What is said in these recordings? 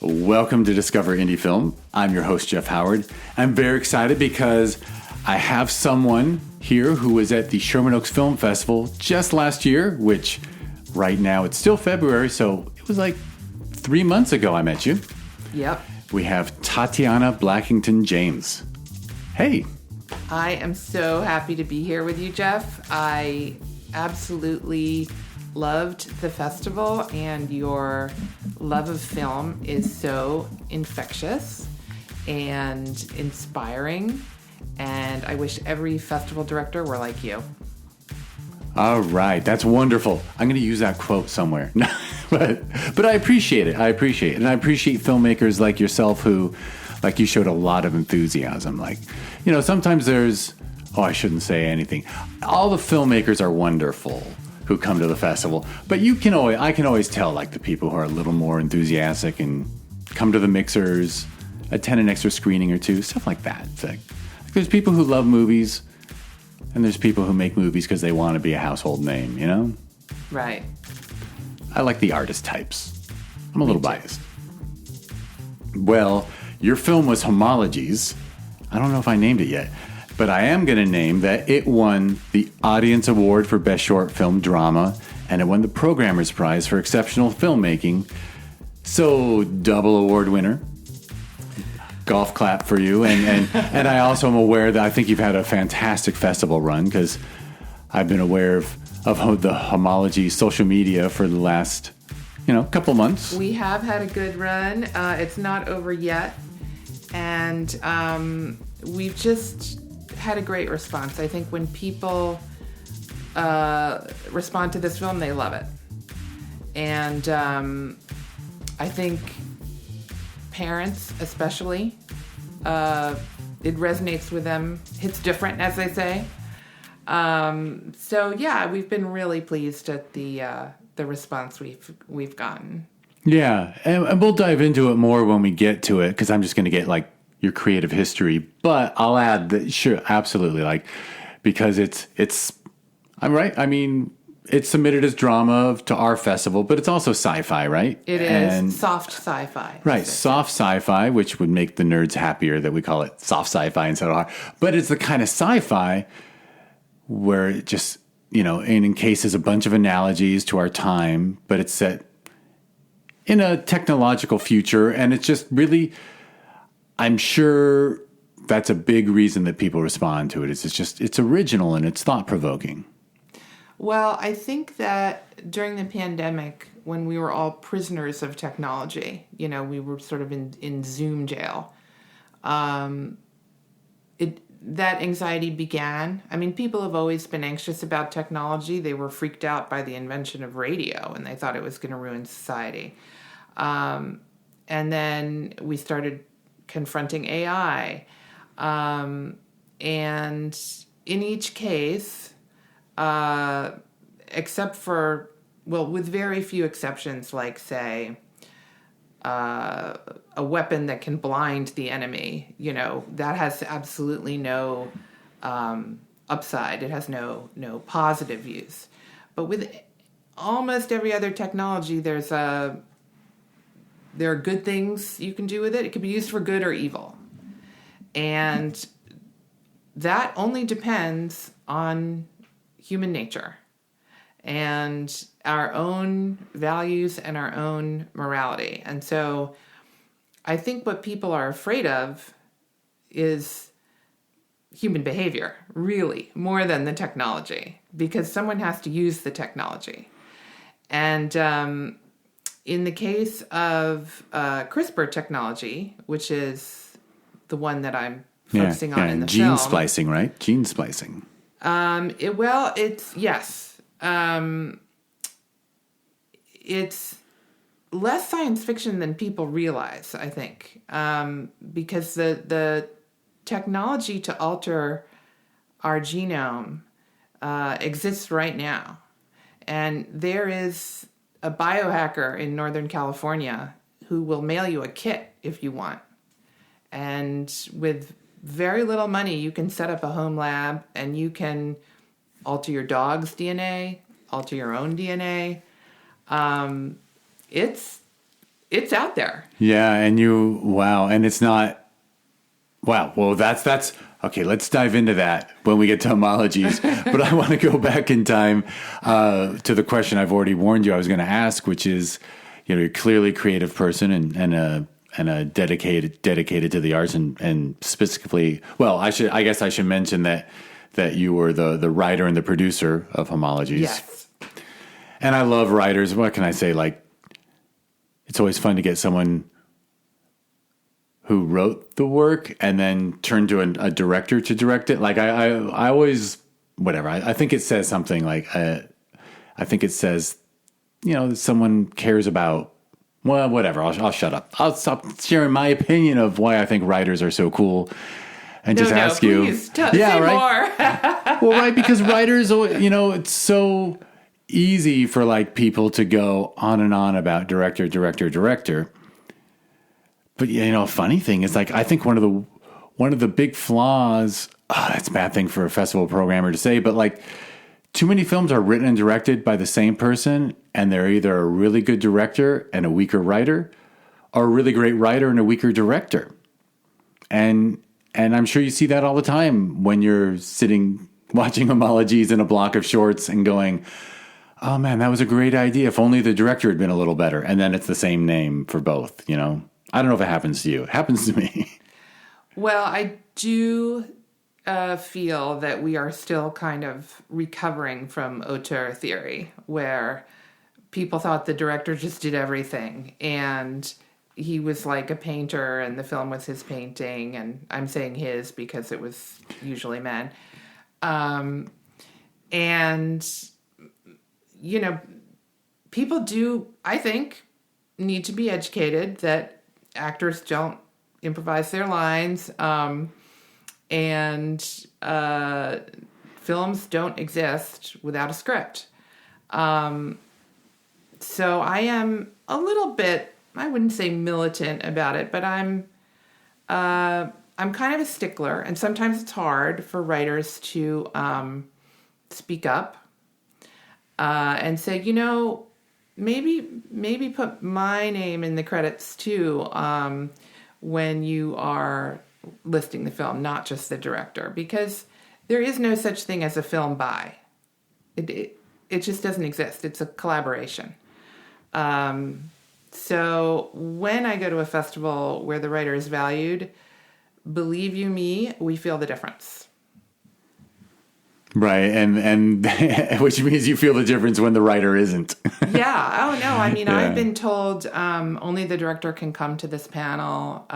Welcome to Discover Indie Film. I'm your host, Jeff Howard. I'm very excited because I have someone here who was at the Sherman Oaks Film Festival just last year, which right now it's still February, so it was like 3 months ago I met you. Yep. We have Tatiana Blackington James. Hey. I am so happy to be here with you, Jeff. I absolutely loved the festival, and your love of film is so infectious and inspiring, and I wish every festival director were like you. All right, that's wonderful. I'm going to use that quote somewhere. but I appreciate it. And I appreciate filmmakers like yourself who, like, you showed a lot of enthusiasm. Like, you know, sometimes I shouldn't say anything. All the filmmakers are wonderful who come to the festival, but I can always tell, like, the people who are a little more enthusiastic and come to the mixers, attend an extra screening or two, stuff like that. It's like, there's people who love movies, and there's people who make movies because they want to be a household name, you know? Right. I like the artist types. I'm a little biased. Well, your film was Homologies. I don't know if I named it yet, but I am going to name that it won the Audience Award for Best Short Film Drama, and it won the Programmer's Prize for Exceptional Filmmaking. So, double award winner. Golf clap for you. And I also am aware that I think you've had a fantastic festival run, because I've been aware of the Homologies social media for the last, couple months. We have had a good run. It's not over yet. And we've just had a great response. I think when people respond to this film, they love it. And I think parents especially, it resonates with them. It's different, as they say. So yeah, we've been really pleased at the response we've gotten. Yeah, and we'll dive into it more when we get to it, because I'm just going to get like your creative history. But I'll add that, sure, absolutely, because it's I'm right. I mean, it's submitted as drama to our festival, but it's also sci-fi, right? It is soft sci-fi. Right, soft sci-fi, which would make the nerds happier that we call it soft sci-fi instead of hard. But it's the kind of sci-fi where it just, and encases a bunch of analogies to our time, but it's set in a technological future, and it's just really, I'm sure that's a big reason that people respond to it. It's original and it's thought-provoking. Well, I think that during the pandemic, when we were all prisoners of technology, we were sort of in Zoom jail, that anxiety began. I mean, people have always been anxious about technology. They were freaked out by the invention of radio, and they thought it was going to ruin society. And then we started confronting AI. And in each case, except for, with very few exceptions, like, say, a weapon that can blind the enemy, that has absolutely no upside. It has no positive use. But with almost every other technology, there are good things you can do with it. It can be used for good or evil. And that only depends on human nature and our own values and our own morality. And so I think what people are afraid of is human behavior, really, more than the technology, because someone has to use the technology. And in the case of CRISPR technology, which is the one that I'm focusing on in the gene film. splicing, right? Gene splicing. It's less science fiction than people realize, I think, because the technology to alter our genome exists right now. And there is a biohacker in Northern California who will mail you a kit if you want. And with very little money, you can set up a home lab and you can alter your dog's DNA, alter your own DNA. It's it's out there. Yeah, and and it's not, wow, well, that's, okay, let's dive into that when we get to Homologies. But I want to go back in time to the question I've already warned you I was going to ask, which is, you're clearly a creative person and a dedicated to the arts and specifically, well, I guess I should mention that you were the writer and the producer of Homologies. Yes. And I love writers. What can I say? Like, it's always fun to get someone who wrote the work and then turned to a director to direct it. Like I always, whatever. I think it says something like, I think it says, that someone cares about, well, whatever. I'll shut up. I'll stop sharing my opinion of why I think writers are so cool and ask you. Please, say more. Well, right. Because writers, it's so easy for like people to go on and on about director. But funny thing is, like, I think one of the big flaws, that's a bad thing for a festival programmer to say, but like too many films are written and directed by the same person, and they're either a really good director and a weaker writer, or a really great writer and a weaker director. And I'm sure you see that all the time when you're sitting watching Homologies in a block of shorts and going, oh man, that was a great idea. If only the director had been a little better. And then it's the same name for both, I don't know if it happens to you. It happens to me. Well, I do feel that we are still kind of recovering from auteur theory, where people thought the director just did everything, and he was like a painter, and the film was his painting, and I'm saying his because it was usually men. People do, I think, need to be educated that actors don't improvise their lines, and films don't exist without a script. So I am a little bit, I wouldn't say militant about it, but I'm kind of a stickler, and sometimes it's hard for writers to speak up and say, maybe put my name in the credits too when you are listing the film, not just the director, because there is no such thing as a film by. It just doesn't exist. It's a collaboration. So when I go to a festival where the writer is valued, believe you me, we feel the difference. Right, and which means you feel the difference when the writer isn't. Yeah. Oh, no. I mean, Yeah. I've been told only the director can come to this panel.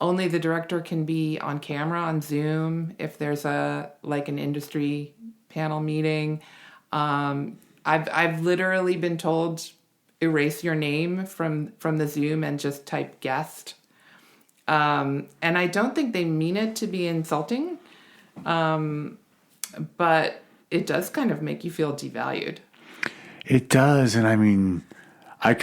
Only the director can be on camera on Zoom if there's an industry panel meeting. I've literally been told, erase your name from the Zoom and just type guest. And I don't think they mean it to be insulting. But it does kind of make you feel devalued. It does. And I mean, I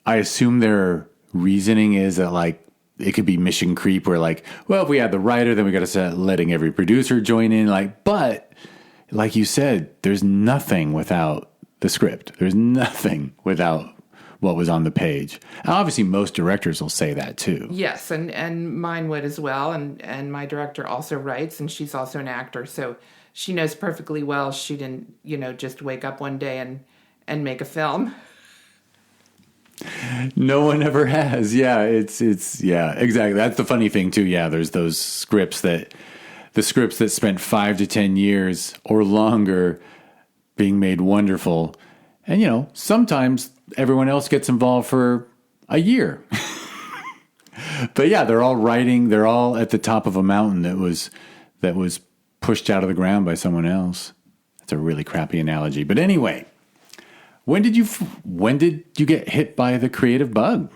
assume their reasoning is that like, it could be mission creep where like, well, if we had the writer, then we got to start letting every producer join in. But like you said, there's nothing without the script. There's nothing without what was on the page. And obviously most directors will say that too. Yes. And mine would as well. And my director also writes, and she's also an actor. So she knows perfectly well she didn't, just wake up one day and make a film. No one ever has. Yeah, it's yeah, exactly. That's the funny thing too. Yeah, there's those scripts that spent 5 to 10 years or longer being made wonderful. And sometimes everyone else gets involved for a year. But yeah, they're all at the top of a mountain that was pushed out of the ground by someone else. That's a really crappy analogy. But anyway, when did you get hit by the creative bug?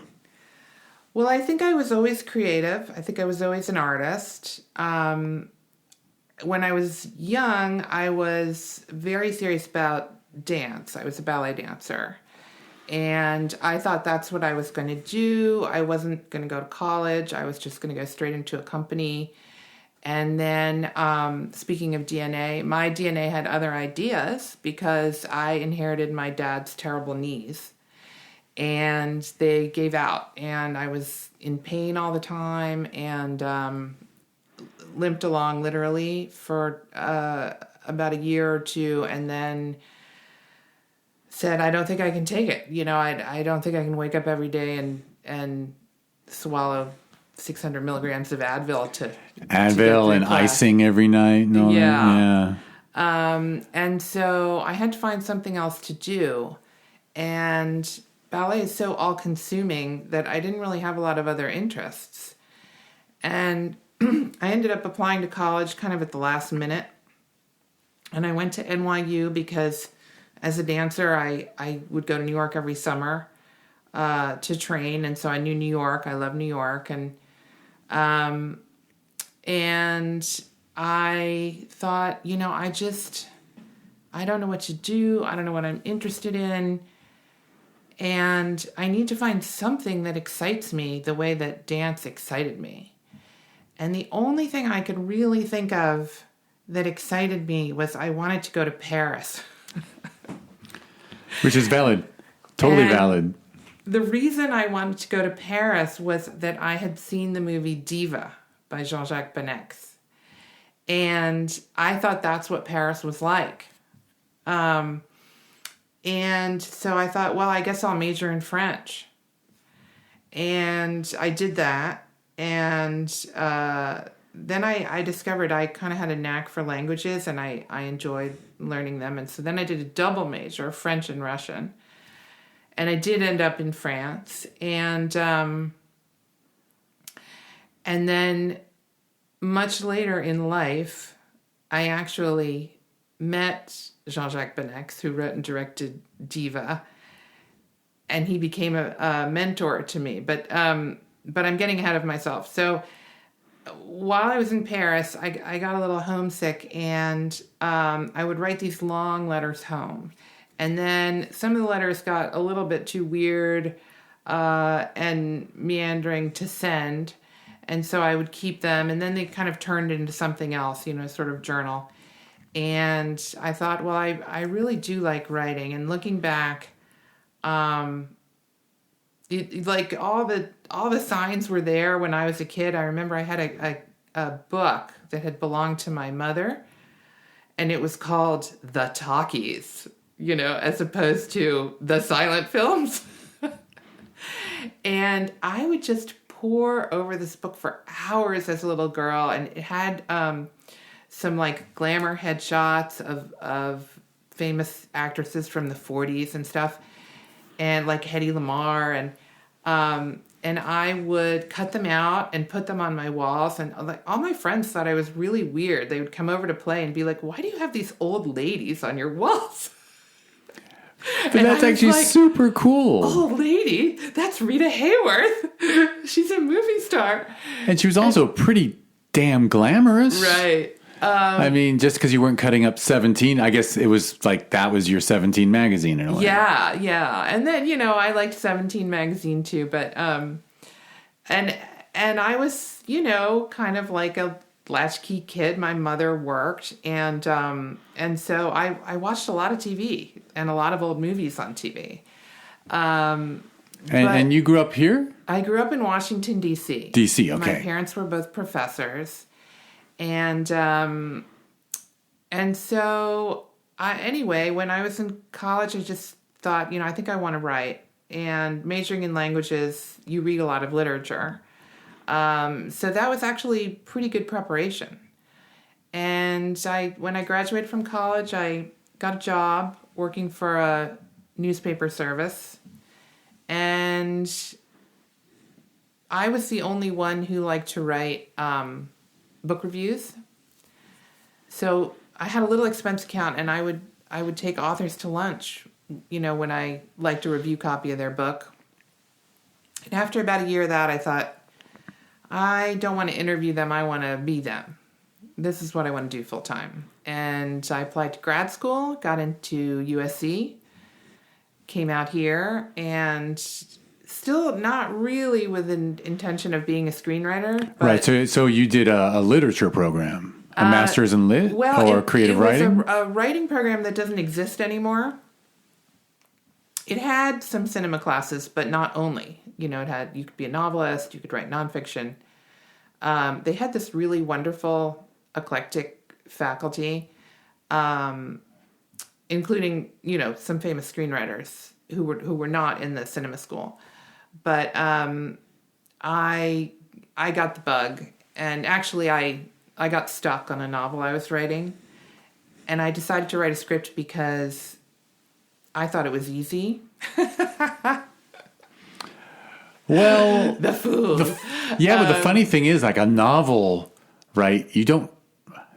Well, I think I was always creative. I think I was always an artist. When I was young, I was very serious about dance. I was a ballet dancer. And I thought that's what I was going to do. I wasn't going to go to college. I was just going to go straight into a company. And then, speaking of DNA, my DNA had other ideas because I inherited my dad's terrible knees. and they gave out, and I was in pain all the time, and limped along literally for about a year or two, and then said, I don't think I can take it. I don't think I can wake up every day and swallow 600 milligrams of Advil to get through and class. icing every night. And all Yeah. that. And so I had to find something else to do. And ballet is so all-consuming that I didn't really have a lot of other interests. And I ended up applying to college kind of at the last minute. And I went to NYU because as a dancer, I would go to New York every summer to train. And so I knew New York. I love New York. And I thought, I don't know what to do. I don't know what I'm interested in. And I need to find something that excites me the way that dance excited me. And the only thing I could really think of that excited me was I wanted to go to Paris. Which is valid. Totally And valid. The reason I wanted to go to Paris was that I had seen the movie Diva by Jean-Jacques Benex. And I thought that's what Paris was like. And so I thought, well, I guess I'll major in French. And I did that. And then I discovered I kind of had a knack for languages, and I enjoyed learning them. And so then I did a double major, French and Russian. And I did end up in France. And then much later in life, I actually met Jean-Jacques Benex, who wrote and directed Diva, and he became a mentor to me. But I'm getting ahead of myself. So while I was in Paris, I got a little homesick, and I would write these long letters home. And then some of the letters got a little bit too weird and meandering to send. And so I would keep them, and then they kind of turned into something else, sort of journal. And I thought, well, I really do like writing. And looking back, like all the signs were there when I was a kid. I remember I had a book that had belonged to my mother, and it was called The Talkies, as opposed to the silent films. And I would just pore over this book for hours as a little girl, and it had some like glamour headshots of famous actresses from the 40s and stuff, and like Hedy Lamarr, and I would cut them out and put them on my walls, and like all my friends thought I was really weird. They would come over to play and be like, "Why do you have these old ladies on your walls?" But that's actually like, super cool. Old lady? That's Rita Hayworth. She's a movie star. And she was also pretty damn glamorous. Right. I mean, just because you weren't cutting up 17, I guess it was like that was your 17 magazine in a way. Yeah. And then, I liked 17 magazine too, but and I was, kind of like a latchkey kid. My mother worked, and so I watched a lot of TV and a lot of old movies on TV. And you grew up here? I grew up in Washington, D.C. D.C., okay. My parents were both professors. And so anyway, when I was in college, I just thought, I think I want to write. And majoring in languages, you read a lot of literature. So that was actually pretty good preparation. And when I graduated from college, I got a job working for a newspaper service. And I was the only one who liked to write book reviews. So I had a little expense account, and I would take authors to lunch, when I liked a review copy of their book. And after about a year of that, I thought, I don't want to interview them. I want to be them. This is what I want to do full time. And I applied to grad school, got into USC, came out here, and still not really with an intention of being a screenwriter. But right. So you did a literature program, a master's in lit, or creative writing? It was a writing program that doesn't exist anymore. it had some cinema classes, but not only. You could be a novelist, you could write nonfiction. They had this really wonderful, eclectic faculty, including, some famous screenwriters who were not in the cinema school. But I got the bug, and actually I got stuck on a novel I was writing, and I decided to write a script because I thought it was easy. Well, the fool. But the funny thing is, like a novel, right? You don't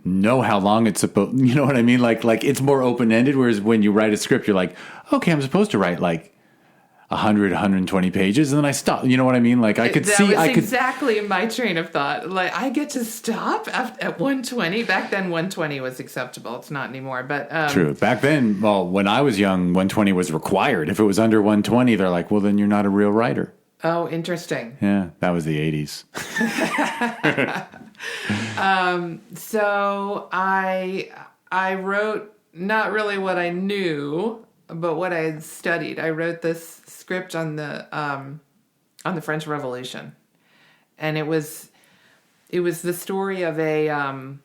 know how long it's supposed. You know what I mean? Like it's more open ended. Whereas when you write a script, you're like, okay, I'm supposed to write like 100, 120 pages, and then I stop. You know what I mean? Like I could exactly my train of thought. Like I get to stop at 120. Back then, 120 was acceptable. It's not anymore. But true. Back then, well, when I was young, 120 was required. If it was under 120, they're like, well, then you're not a real writer. Oh, interesting. Yeah, that was the 80s. So I wrote not really what I knew, but what I had studied. I wrote this script on the French Revolution, and it was the story of an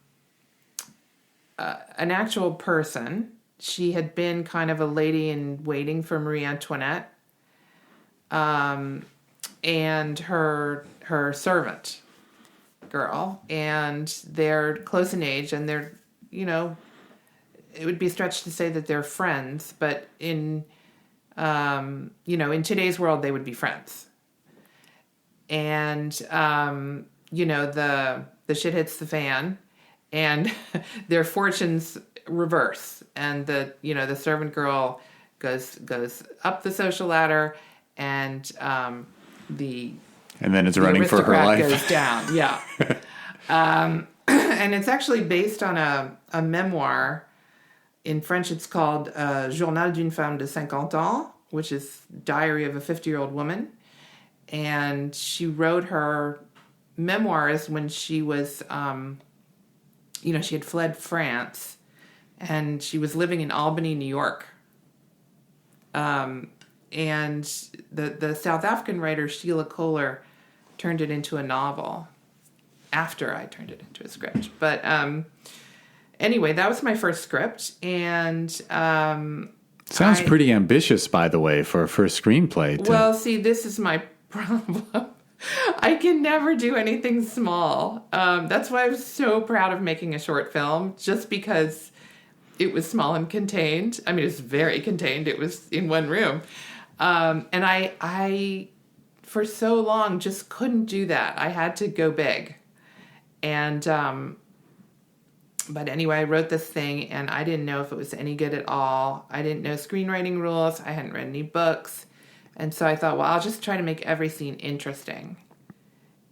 actual person. She had been kind of a lady in waiting for Marie Antoinette. And her servant girl, and they're close in age, and they're, it would be a stretch to say that they're friends, but in today's world, they would be friends. And, the shit hits the fan, and their fortunes reverse, and the servant girl goes up the social ladder, and then it's running for her life. Goes down, yeah. And it's actually based on a memoir. In French, it's called Journal d'une femme de 50 ans, which is Diary of a 50-year-old woman. And she wrote her memoirs when she was, she had fled France, and she was living in Albany, New York. And the South African writer Sheila Kohler turned it into a novel after I turned it into a script. But anyway, that was my first script, and sounds pretty ambitious, by the way, for a first screenplay. Well, see, this is my problem. I can never do anything small. That's why I was so proud of making a short film, just because it was small and contained. I mean, it was very contained. It was in one room. And I, for so long, just couldn't do that. I had to go big. And, but anyway, I wrote this thing, and I didn't know if it was any good at all. I didn't know screenwriting rules. I hadn't read any books. And so I thought, well, I'll just try to make every scene interesting.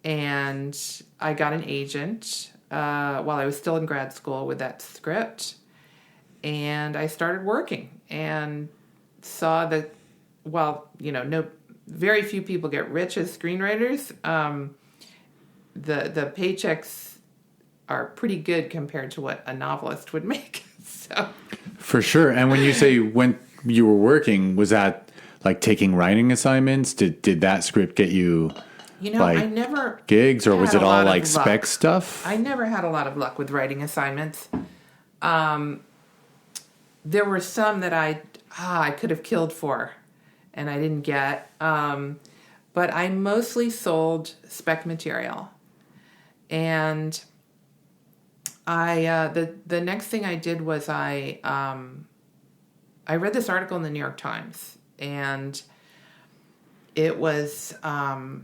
And I got an agent while I was still in grad school with that script. And I started working and saw that, very few people get rich as screenwriters. The paychecks are pretty good compared to what a novelist would make. So for sure. And when you say when you were working, was that like taking writing assignments? Did that script get you I never gigs, or was it all like spec stuff? I never had a lot of luck with writing assignments. There were some that I could have killed for, and I didn't get. But I mostly sold spec material. And the next thing I did was I read this article in the New York Times, and it was about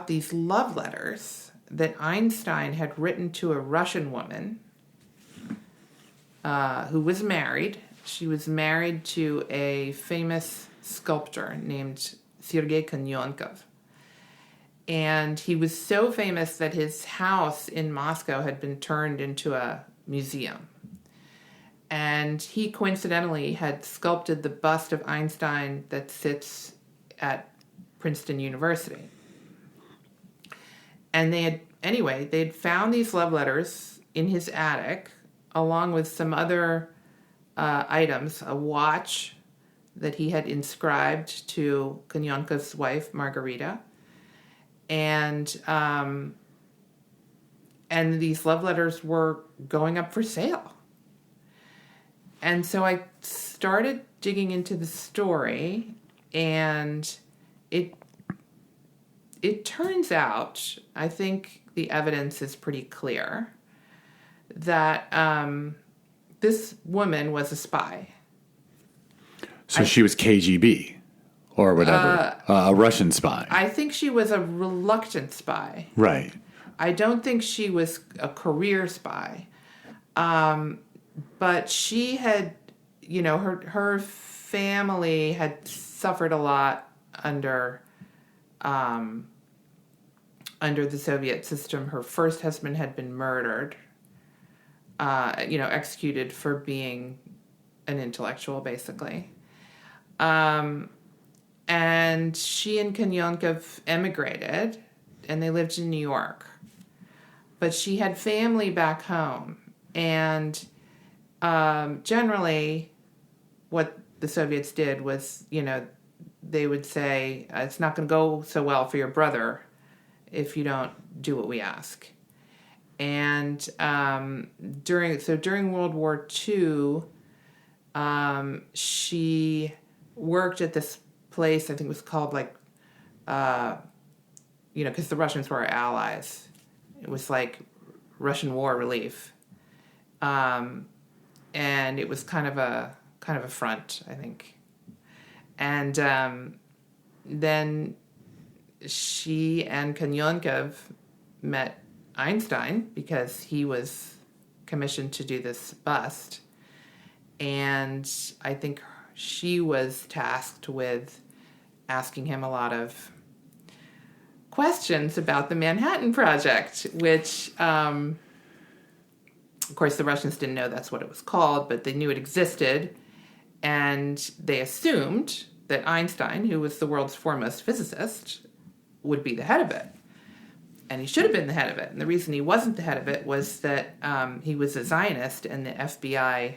these love letters that Einstein had written to a Russian woman who was married. She was married to a famous sculptor named Sergei Konyonkov. And he was so famous that his house in Moscow had been turned into a museum. And he coincidentally had sculpted the bust of Einstein that sits at Princeton University. And they'd found these love letters in his attic, along with some other items, a watch that he had inscribed to Kononkov's wife, Margarita. And these love letters were going up for sale. And so I started digging into the story, and it turns out, I think the evidence is pretty clear, that this woman was a spy. So she was KGB or whatever, a Russian spy. I think she was a reluctant spy. Right. I don't think she was a career spy. But she had, her family had suffered a lot under the Soviet system. Her first husband had been murdered, executed for being an intellectual, basically. And she and Kononkov emigrated, and they lived in New York. But she had family back home, and generally what the Soviets did was, they would say, it's not going to go so well for your brother if you don't do what we ask. And during World War II, she worked at this place, I think it was called because the Russians were our allies. It was like Russian war relief. And it was kind of a front, I think. And then she and Kononkov met Einstein because he was commissioned to do this bust. And I think she was tasked with asking him a lot of questions about the Manhattan Project, which, of course, the Russians didn't know that's what it was called, but they knew it existed. And they assumed that Einstein, who was the world's foremost physicist, would be the head of it. And he should have been the head of it. And the reason he wasn't the head of it was that he was a Zionist and the FBI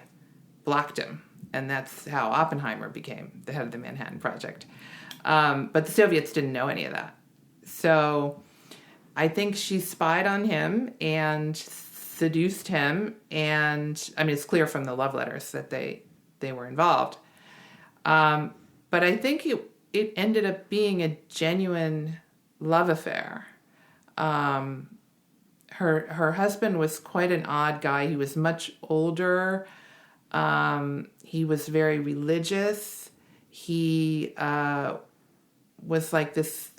blocked him. And that's how Oppenheimer became the head of the Manhattan Project. But the Soviets didn't know any of that. So I think she spied on him and seduced him. And, it's clear from the love letters that they were involved. But I think it ended up being a genuine love affair. Her husband was quite an odd guy. He was much older. He was very religious. He was like this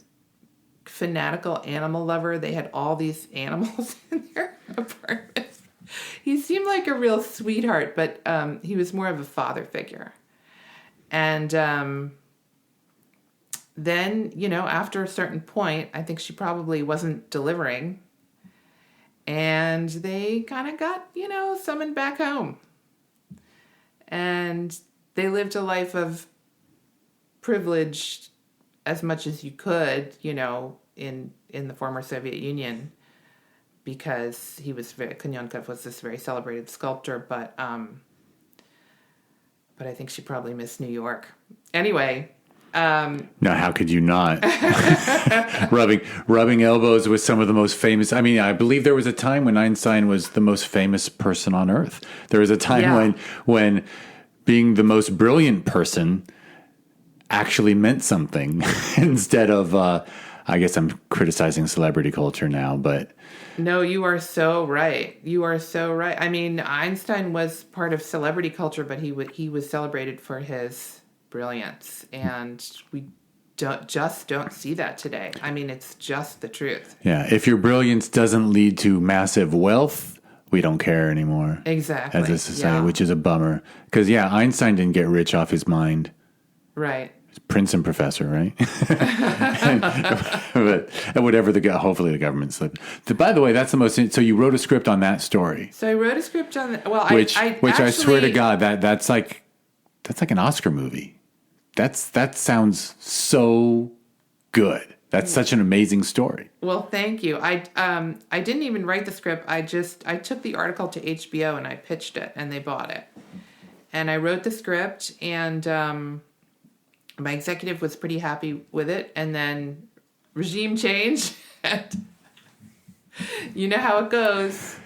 fanatical animal lover. They had all these animals in their apartment. He seemed like a real sweetheart, but he was more of a father figure. And then, after a certain point, I think she probably wasn't delivering. And they kind of got, summoned back home. And they lived a life of privilege as much as you could, in the former Soviet Union, because Kononkov was this very celebrated sculptor, but I think she probably missed New York. Anyway. Now, how could you not? rubbing elbows with some of the most famous. I believe there was a time when Einstein was the most famous person on Earth. There was a time when being the most brilliant person actually meant something instead of, I guess I'm criticizing celebrity culture now, but. No, you are so right. You are so right. Einstein was part of celebrity culture, but he was celebrated for his brilliance, and we don't see that today. It's just the truth. Yeah, if your brilliance doesn't lead to massive wealth, we don't care anymore. Exactly. As a society, which is a bummer. Because, Einstein didn't get rich off his mind. Right. Prince and professor, right? but whatever hopefully the government slipped. By the way, that's the most. So you wrote a script on that story. So I wrote a script on. Which I swear to God, that's like an Oscar movie. That sounds so good. That's such an amazing story. Well, thank you. I didn't even write the script. I took the article to HBO and I pitched it, and they bought it. And I wrote the script, and my executive was pretty happy with it, and then regime change, and you know how it goes.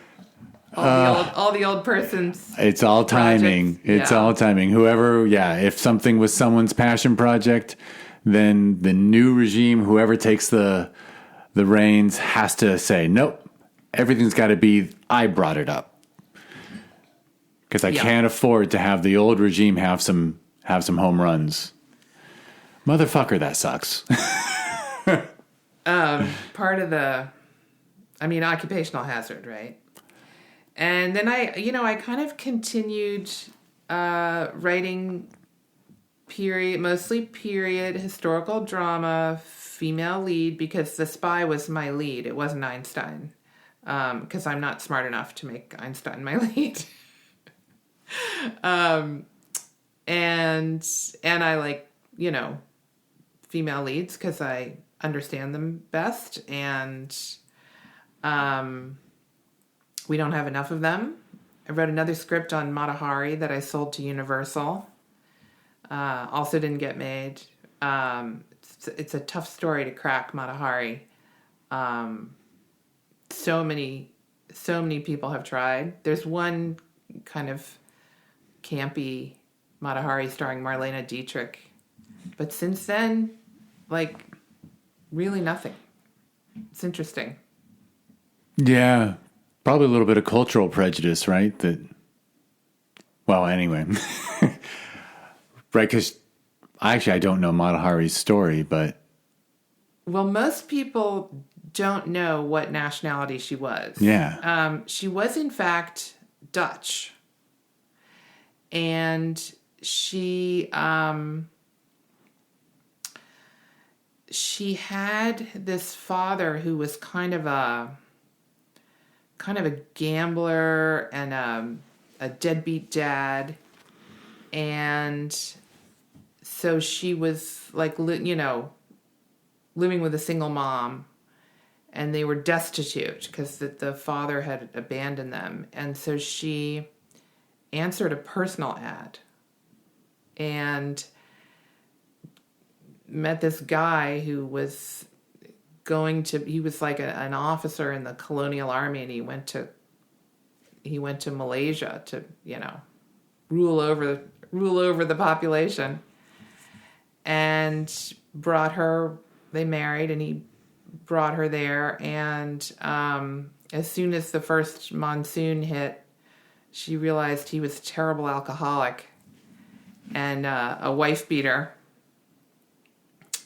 All the old persons. It's all timing. It's all timing. Whoever, if something was someone's passion project, then the new regime, whoever takes the reins, has to say, nope, everything's got to be, I brought it up. Because I can't afford to have the old regime have some home runs. Motherfucker, that sucks. Part of occupational hazard, right? And then I kind of continued writing mostly period, historical drama, female lead, because The Spy was my lead. It wasn't Einstein, because I'm not smart enough to make Einstein my lead. And I like, female leads because I understand them best, and we don't have enough of them. I wrote another script on Mata Hari that I sold to Universal. Also didn't get made. It's a tough story to crack, Mata Hari. So many people have tried. There's one kind of campy Mata Hari starring Marlene Dietrich. But since then, really nothing. It's interesting. Yeah. Probably a little bit of cultural prejudice, right? Anyway. Right, because I don't know Mata Hari's story, but... Well, most people don't know what nationality she was. Yeah. She was, in fact, Dutch. And she had this father who was kind of a gambler and a deadbeat dad, and so she was living with a single mom, and they were destitute because the father had abandoned them, and so she answered a personal ad and met this guy who was he was like an officer in the colonial army, and he went to Malaysia to, rule over the population, and they married, and he brought her there. And as soon as the first monsoon hit, she realized he was a terrible alcoholic and a wife beater.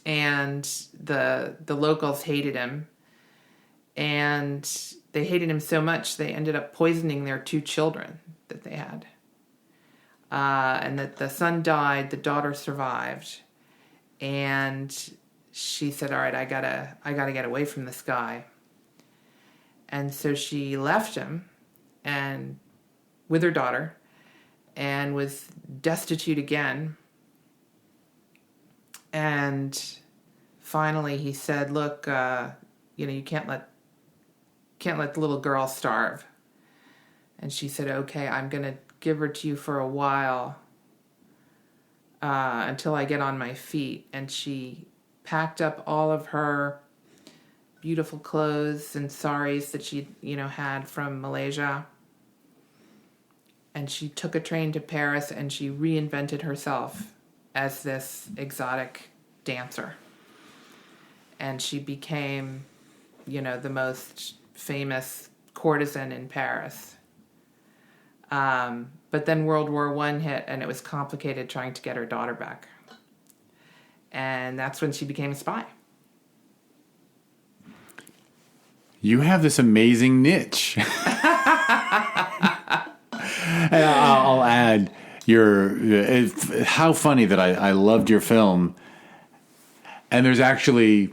And the locals hated him, and they hated him so much they ended up poisoning their 2 children that they had. And that the son died, the daughter survived, and she said, "All right, I gotta get away from this guy." And so she left him, and with her daughter, and was destitute again. And finally he said, "Look, you can't let the little girl starve." And she said, "Okay, I'm going to give her to you for a while until I get on my feet." And she packed up all of her beautiful clothes and saris that she, had from Malaysia. And she took a train to Paris, and she reinvented herself as this exotic dancer. And she became, the most famous courtesan in Paris. But then World War I hit, and it was complicated trying to get her daughter back. And that's when she became a spy. You have this amazing niche. And I'll add, how funny that I loved your film, and there's actually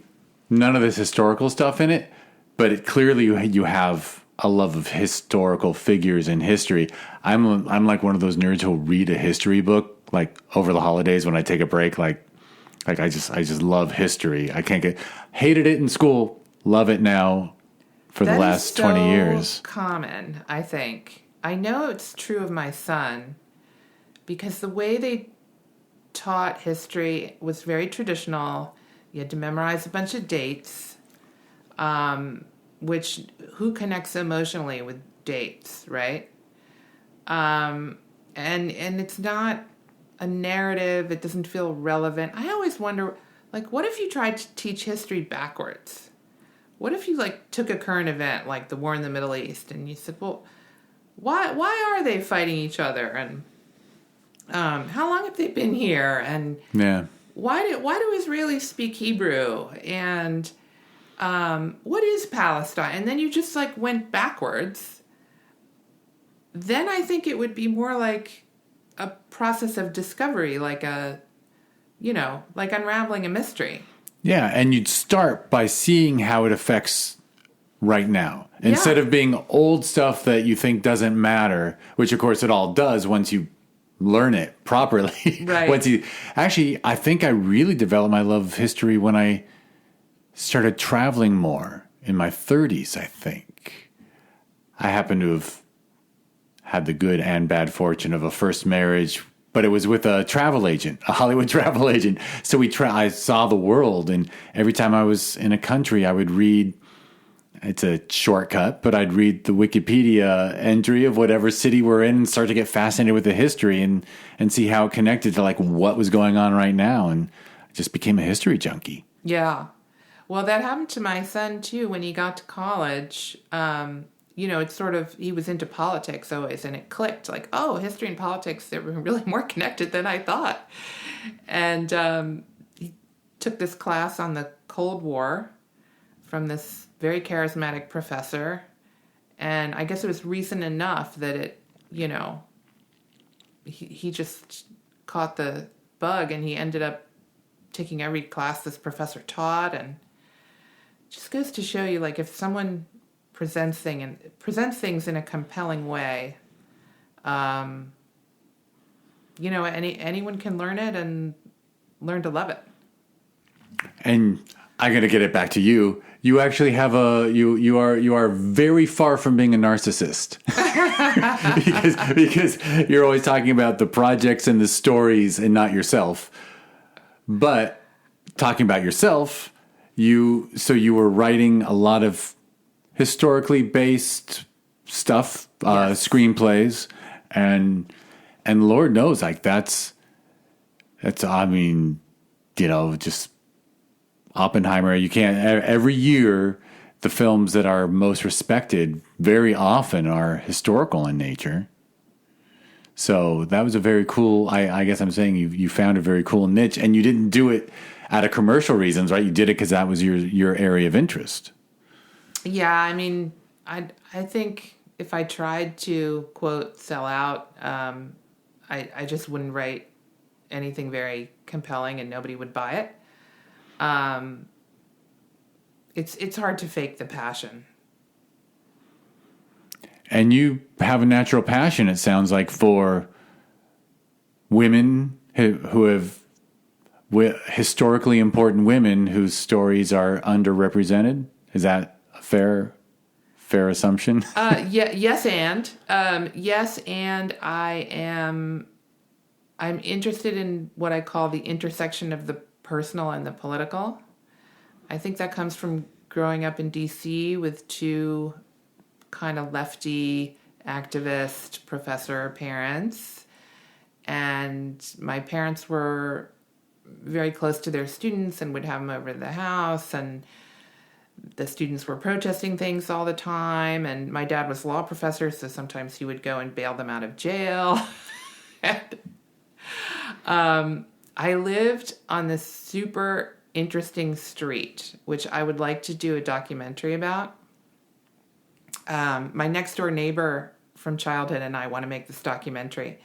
none of this historical stuff in it, but clearly you have a love of historical figures in history. I'm like one of those nerds who'll read a history book like over the holidays when I take a break. Like I just love history. Hated it in school, love it now for the last 20 years. Common, I think. I know it's true of my son, because the way taught history was very traditional. You had to memorize a bunch of dates, which who connects emotionally with dates, right? And it's not a narrative. It doesn't feel relevant. I always wonder, like, what if you tried to teach history backwards? What if you, like, took a current event like the war in the Middle East and you said, well, why are they fighting each other? And how long have they been here? And why do Israelis speak Hebrew? And what is Palestine? And then you just, like, went backwards. Then I think it would be more like a process of discovery, like like unraveling a mystery. Yeah, and you'd start by seeing how it affects right now. Instead of being old stuff that you think doesn't matter, which of course it all does once you learn it properly. Right. Actually, I think I really developed my love of history when I started traveling more in my 30s, I think. I happen to have had the good and bad fortune of a first marriage, but it was with a travel agent, a Hollywood travel agent. So I saw the world, and every time I was in a country, I would read, it's a shortcut, but I'd read the Wikipedia entry of whatever city we're in and start to get fascinated with the history and see how it connected to, like, what was going on right now. And I just became a history junkie. Yeah. Well, that happened to my son, too, when he got to college. It's sort of, he was into politics always, and it clicked, like, oh, history and politics, they're really more connected than I thought. And he took this class on the Cold War from this very charismatic professor, and I guess it was recent enough that it, he just caught the bug, and he ended up taking every class this professor taught, and it just goes to show you, like, if someone presents things in a compelling way, anyone can learn it and learn to love it. And I'm gonna get it back to you. You actually have you are very far from being a narcissist because you're always talking about the projects and the stories and not yourself. But talking about yourself, you were writing a lot of historically based stuff, screenplays, and Lord knows, like, that's I mean, just Oppenheimer. You can't, every year the films that are most respected very often are historical in nature. So that was a very cool, I guess I'm saying you found a very cool niche, and you didn't do it out of commercial reasons, right? You did it because that was your area of interest. Yeah, I mean, I think if I tried to, quote, sell out, I just wouldn't write anything very compelling and nobody would buy it. It's hard to fake the passion. And you have a natural passion, it sounds like, for women who have historically important women whose stories are underrepresented. Is that a fair assumption? Yes, and I'm interested in what I call the intersection of the personal and the political. I think that comes from growing up in DC with two kind of lefty activist professor parents. And my parents were very close to their students and would have them over to the house, and the students were protesting things all the time. And my dad was a law professor, so sometimes he would go and bail them out of jail. And, I lived on this super interesting street, which I would like to do a documentary about. My next door neighbor from childhood and I want to make this documentary.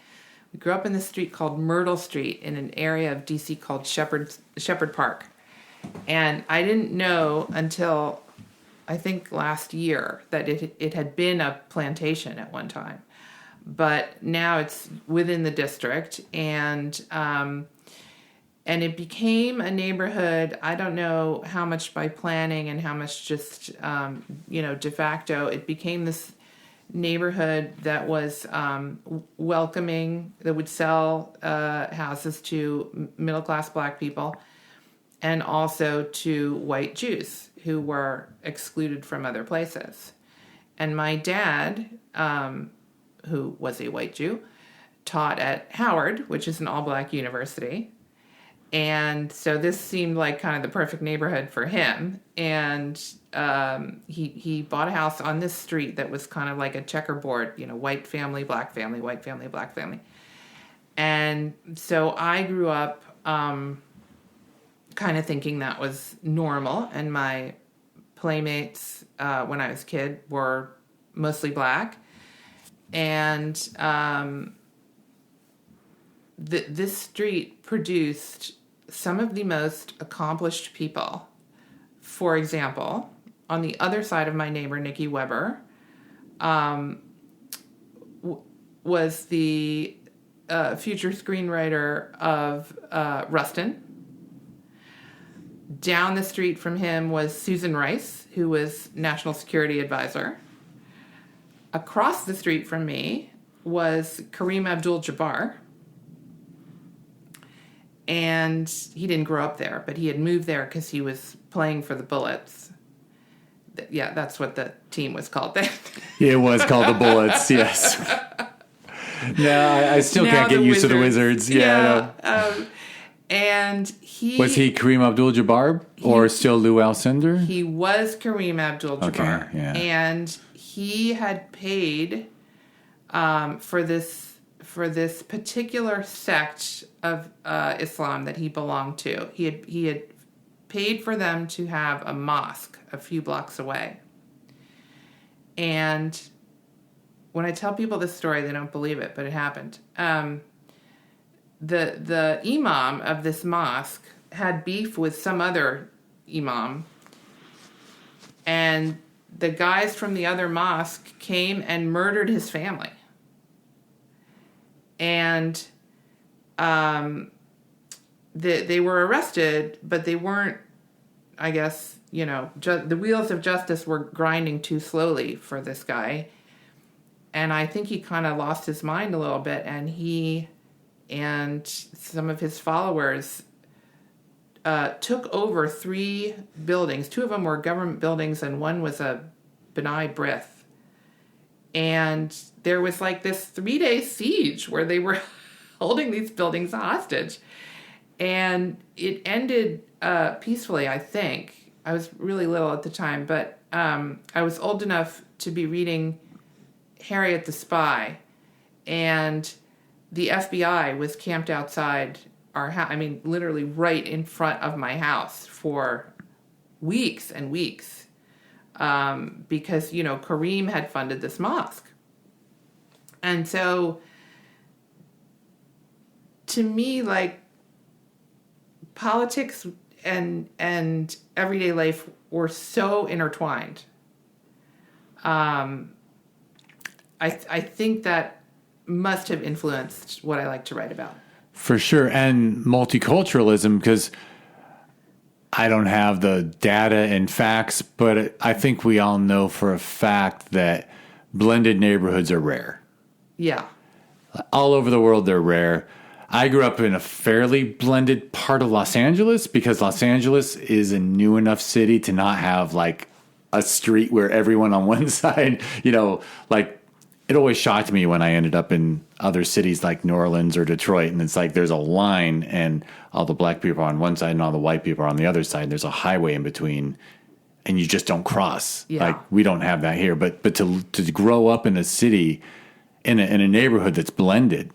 We grew up in this street called Myrtle Street in an area of DC called Shepherd Park. And I didn't know until, I think, last year that it had been a plantation at one time. But now it's within the district, and it became a neighborhood. I don't know how much by planning and how much just, de facto. It became this neighborhood that was welcoming, that would sell houses to middle-class black people and also to white Jews who were excluded from other places. And my dad, who was a white Jew, taught at Howard, which is an all-black university. And so this seemed like kind of the perfect neighborhood for him. And he bought a house on this street that was kind of like a checkerboard, white family, black family, white family, black family. And so I grew up kind of thinking that was normal. And my playmates when I was a kid were mostly black. And this street produced some of the most accomplished people. For example, on the other side of my neighbor, Nikki Weber, was the future screenwriter of Rustin. Down the street from him was Susan Rice, who was National Security Advisor. Across the street from me was Kareem Abdul-Jabbar. And he didn't grow up there, but he had moved there because he was playing for the Bullets. Yeah, that's what the team was called then. Yeah, it was called the Bullets, yes. No, I still can't get used to the Wizards. Yeah. And he... Was he Kareem Abdul-Jabbar or still Lou Alcindor? He was Kareem Abdul-Jabbar. Okay, yeah. And he had paid for this particular sect of Islam that he belonged to. He had paid for them to have a mosque a few blocks away. And when I tell people this story, they don't believe it, but it happened. The imam of this mosque had beef with some other imam, and the guys from the other mosque came and murdered his family. And they were arrested, but they weren't, I guess, the wheels of justice were grinding too slowly for this guy. And I think he kind of lost his mind a little bit, and he and some of his followers took over 3 buildings. 2 of them were government buildings, and one was a B'nai B'rith. And there was like this 3-day siege where they were holding these buildings hostage. And it ended peacefully, I think. I was really little at the time, but I was old enough to be reading Harriet the Spy. And the FBI was camped outside our house. I mean, literally right in front of my house for weeks and weeks. Because, Kareem had funded this mosque. And so, to me, like, politics and everyday life were so intertwined. I think that must have influenced what I like to write about. For sure. And multiculturalism, because I don't have the data and facts, but I think we all know for a fact that blended neighborhoods are rare. Yeah. All over the world, they're rare. I grew up in a fairly blended part of Los Angeles because Los Angeles is a new enough city to not have like a street where everyone on one side, like it always shocked me when I ended up in other cities like New Orleans or Detroit, and it's like there's a line and all the black people are on one side and all the white people are on the other side. And there's a highway in between, and you just don't cross. Yeah. Like we don't have that here. But to grow up in a city, in a neighborhood that's blended,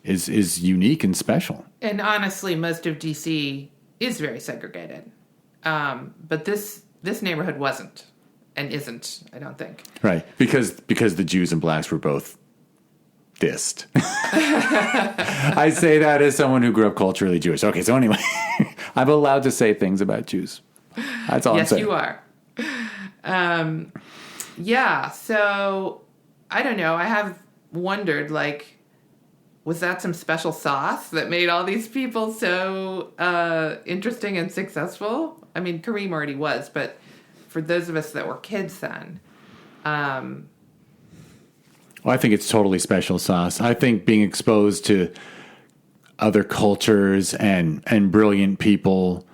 is unique and special. And honestly, most of DC is very segregated, but this neighborhood wasn't. And isn't, I don't think. Right, because the Jews and blacks were both dissed. I say that as someone who grew up culturally Jewish. Okay, so anyway, I'm allowed to say things about Jews. That's all I'm saying. Yes, you are. Yeah, so I don't know. I have wondered, like, was that some special sauce that made all these people so interesting and successful? I mean, Kareem already was, but for those of us that were kids then, Well, I think it's totally special sauce. I think being exposed to other cultures and brilliant people,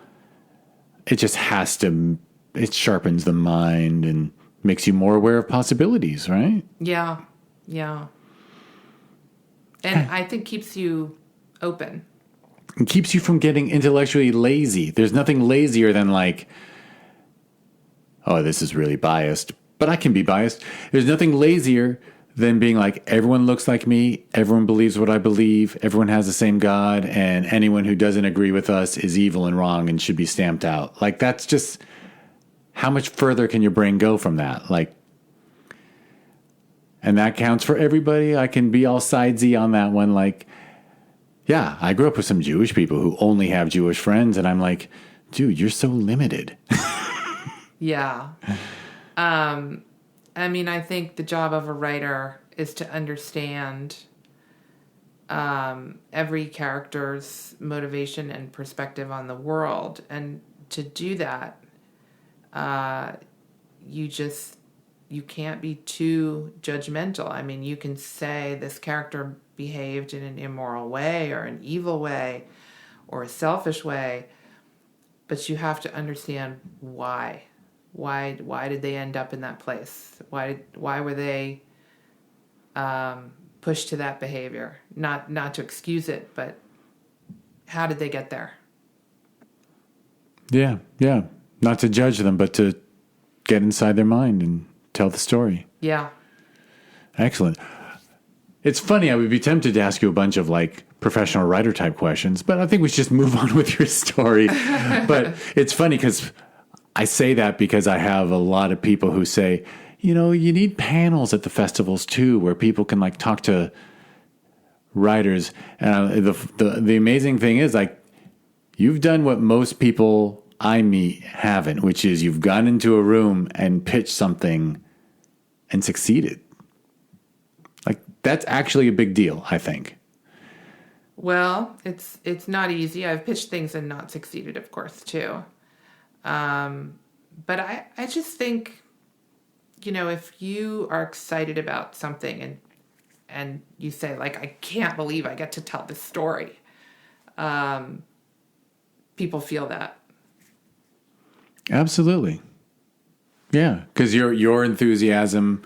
it just has to, it sharpens the mind and makes you more aware of possibilities, right? Yeah. Yeah. And I think keeps you open. It keeps you from getting intellectually lazy. There's nothing lazier than like, oh, this is really biased, but I can be biased. There's nothing lazier than being like, everyone looks like me, everyone believes what I believe, everyone has the same God, and anyone who doesn't agree with us is evil and wrong and should be stamped out. Like, that's just, how much further can your brain go from that? Like, and that counts for everybody. I can be all sidesy on that one. Like, yeah, I grew up with some Jewish people who only have Jewish friends, and I'm like, dude, you're so limited. Yeah. I mean, I think the job of a writer is to understand every character's motivation and perspective on the world. And to do that, you can't be too judgmental. I mean, you can say this character behaved in an immoral way or an evil way or a selfish way, but you have to understand why. Why did they end up in that place? Why were they pushed to that behavior? Not to excuse it, but how did they get there? Yeah. Not to judge them, but to get inside their mind and tell the story. Yeah. Excellent. It's funny, I would be tempted to ask you a bunch of like professional writer type questions, but I think we should just move on with your story. But it's funny because I say that because I have a lot of people who say, you know, you need panels at the festivals too, where people can like talk to writers. And the amazing thing is, like, you've done what most people I meet haven't, which is you've gone into a room and pitched something and succeeded. Like, that's actually a big deal, I think. Well, it's not easy. I've pitched things and not succeeded, of course, too. But I just think, you know, if you are excited about something and you say, like, I can't believe I get to tell this story, people feel that. Absolutely. Yeah, because your enthusiasm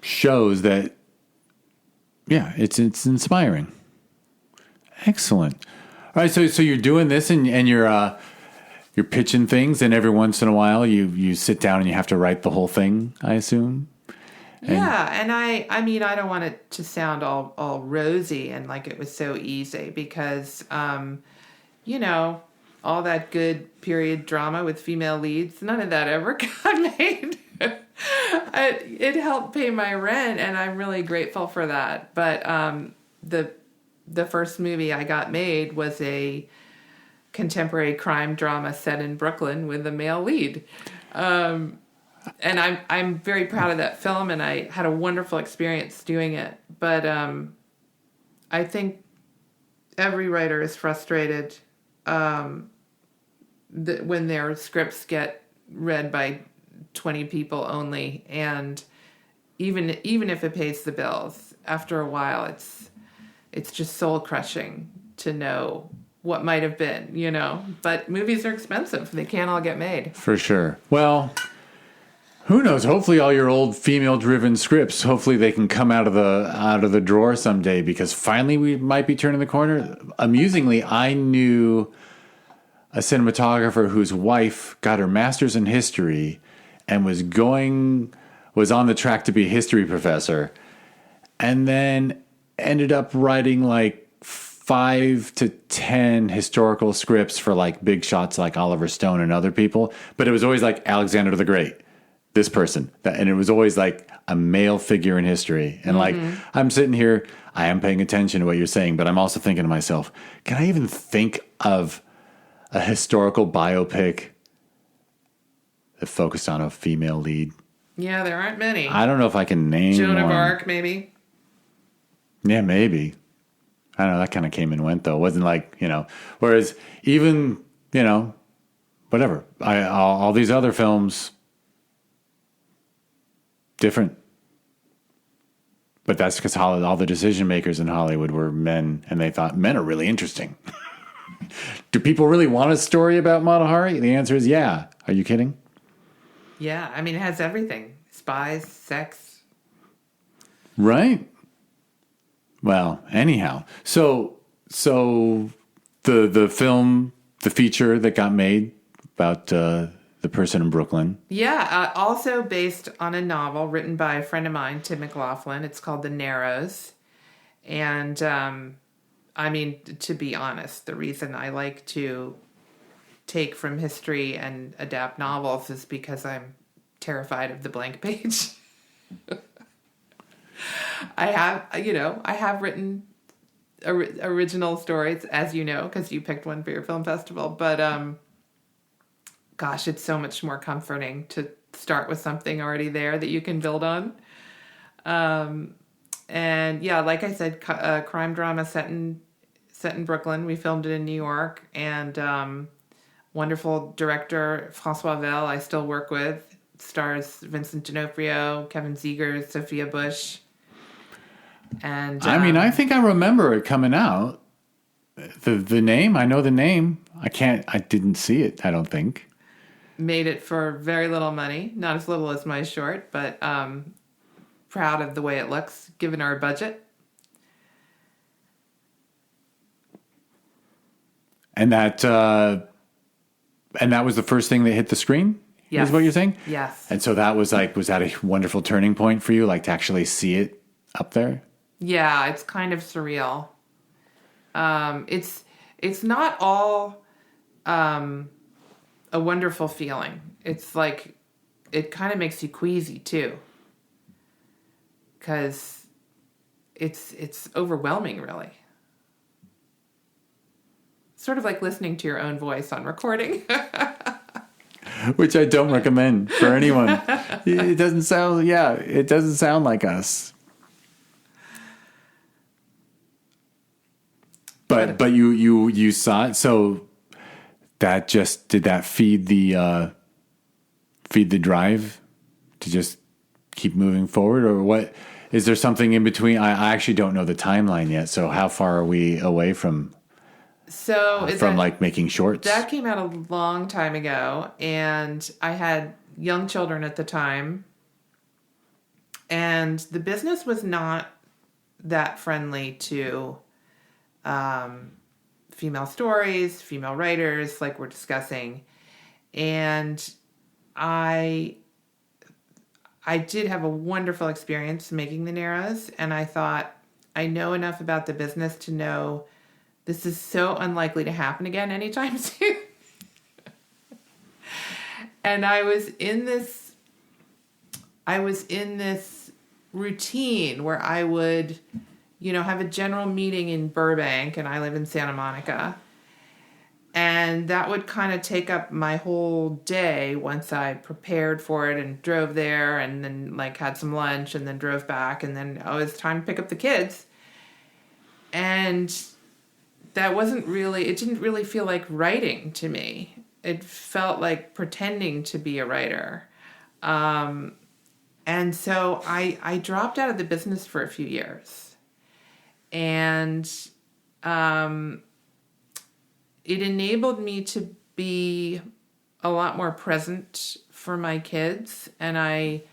shows that, yeah, it's inspiring. Excellent. All right, so you're doing this and you're pitching things, and every once in a while you sit down and you have to write the whole thing, I assume. And I mean, I don't want it to sound all rosy and like it was so easy because, you know, all that good period drama with female leads, none of that ever got made. It helped pay my rent, and I'm really grateful for that. But the first movie I got made was a contemporary crime drama set in Brooklyn with a male lead. And I'm very proud of that film, and I had a wonderful experience doing it. But I think every writer is frustrated when their scripts get read by 20 people only, and even if it pays the bills, after a while it's just soul crushing to know what might have been, you know. But movies are expensive; they can't all get made. For sure. Well, who knows? Hopefully, all your old female-driven scripts, hopefully they can come out of the drawer someday, because finally we might be turning the corner. Amusingly, I knew a cinematographer whose wife got her master's in history and was on the track to be a history professor, and then ended up writing like 5 to 10 historical scripts for like big shots like Oliver Stone and other people. But it was always like Alexander the Great, this person, and it was always like a male figure in history. And like, I'm sitting here, I am paying attention to what you're saying, but I'm also thinking to myself, can I even think of a historical biopic that focused on a female lead? Yeah, there aren't many. I don't know if I can name Joan of one. Arc, maybe. Yeah, maybe. I don't know. That kind of came and went, though. It wasn't like, you know. Whereas even, you know, whatever. All these other films, different. But that's because all the decision makers in Hollywood were men, and they thought men are really interesting. Do people really want a story about Mata Hari? The answer is yeah. Are you kidding? Yeah, I mean, it has everything. Spies, sex. Right. Well, anyhow. So the film, the feature that got made about the person in Brooklyn. Yeah, also based on a novel written by a friend of mine, Tim McLaughlin. It's called The Narrows. And, I mean, to be honest, the reason I like to take from history and adapt novels is because I'm terrified of the blank page. I have written original stories, as you know, because you picked one for your film festival. But, gosh, it's so much more comforting to start with something already there that you can build on. And yeah, like I said, crime drama set in Brooklyn. We filmed it in New York, and wonderful director Francois Vell, I still work with. Stars Vincent D'Onofrio, Kevin Zegers, Sophia Bush. And I mean, I think I remember it coming out. The name, I know the name. I didn't see it, I don't think. Made it for very little money, not as little as my short, but proud of the way it looks given our budget. And that was the first thing that hit the screen? Yes. Is what you're saying? Yes. And so that was that a wonderful turning point for you, like to actually see it up there? Yeah, it's kind of surreal. It's not all a wonderful feeling. It's like it kind of makes you queasy too, because it's overwhelming, really. Sort of like listening to your own voice on recording. Which I don't recommend for anyone. It doesn't sound like us. But you saw it, so that just did that feed the drive to just keep moving forward, or what? Is there something in between? I actually don't know the timeline yet. So how far are we away from making shorts? That came out a long time ago, and I had young children at the time, and the business was not that friendly to female stories, female writers, like we're discussing. And I did have a wonderful experience making The Narrows, and I thought, I know enough about the business to know this is so unlikely to happen again anytime soon. And I was in this routine where I would, have a general meeting in Burbank, and I live in Santa Monica. And that would kind of take up my whole day once I prepared for it and drove there and then had some lunch and then drove back, and then it was time to pick up the kids. And that it didn't really feel like writing to me. It felt like pretending to be a writer. And so I dropped out of the business for a few years. And it enabled me to be a lot more present for my kids. And I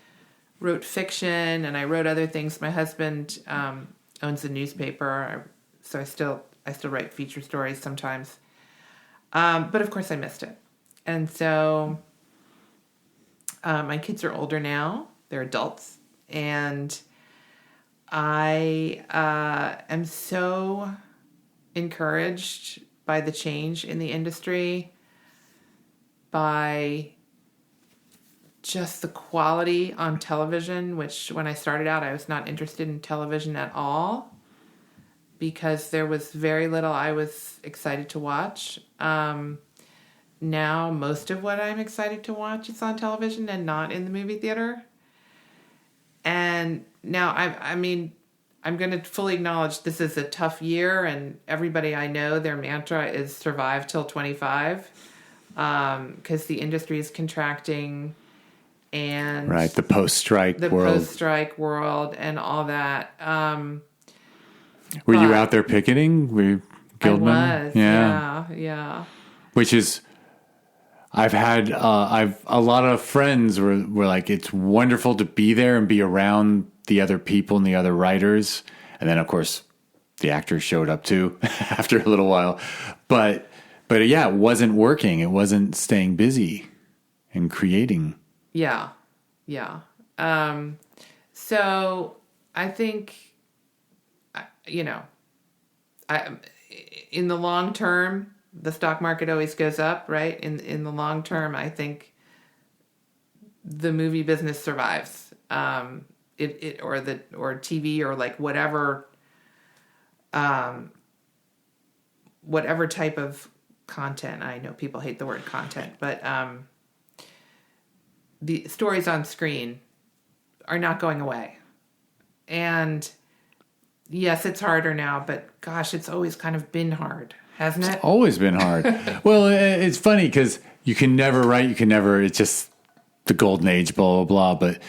wrote fiction, and I wrote other things. My husband owns a newspaper, so I still write feature stories sometimes. But of course I missed it. And so my kids are older now. They're adults. And I am so encouraged by the change in the industry, by just the quality on television, which when I started out, I was not interested in television at all because there was very little I was excited to watch. Now, most of what I'm excited to watch is on television and not in the movie theater. And now, I'm going to fully acknowledge this is a tough year, and everybody I know, their mantra is survive till 25, because the industry is contracting, and right, the post-strike world and all that. Were you out there picketing? Were you guild member? I was, yeah. Which is, I've had a lot of friends were like, it's wonderful to be there and be around the other people and the other writers, and then of course the actors showed up too after a little while, but yeah, it wasn't working. It wasn't staying busy and creating. Yeah. So I think, in the long term, the stock market always goes up, right? In the long term, I think the movie business survives. Or TV or like whatever type of content. I know people hate the word content, but the stories on screen are not going away. And yes, it's harder now, but gosh, it's always kind of been hard, hasn't it? It's always been hard. Well, it's funny because you can never write, it's just the golden age, blah, blah, blah. But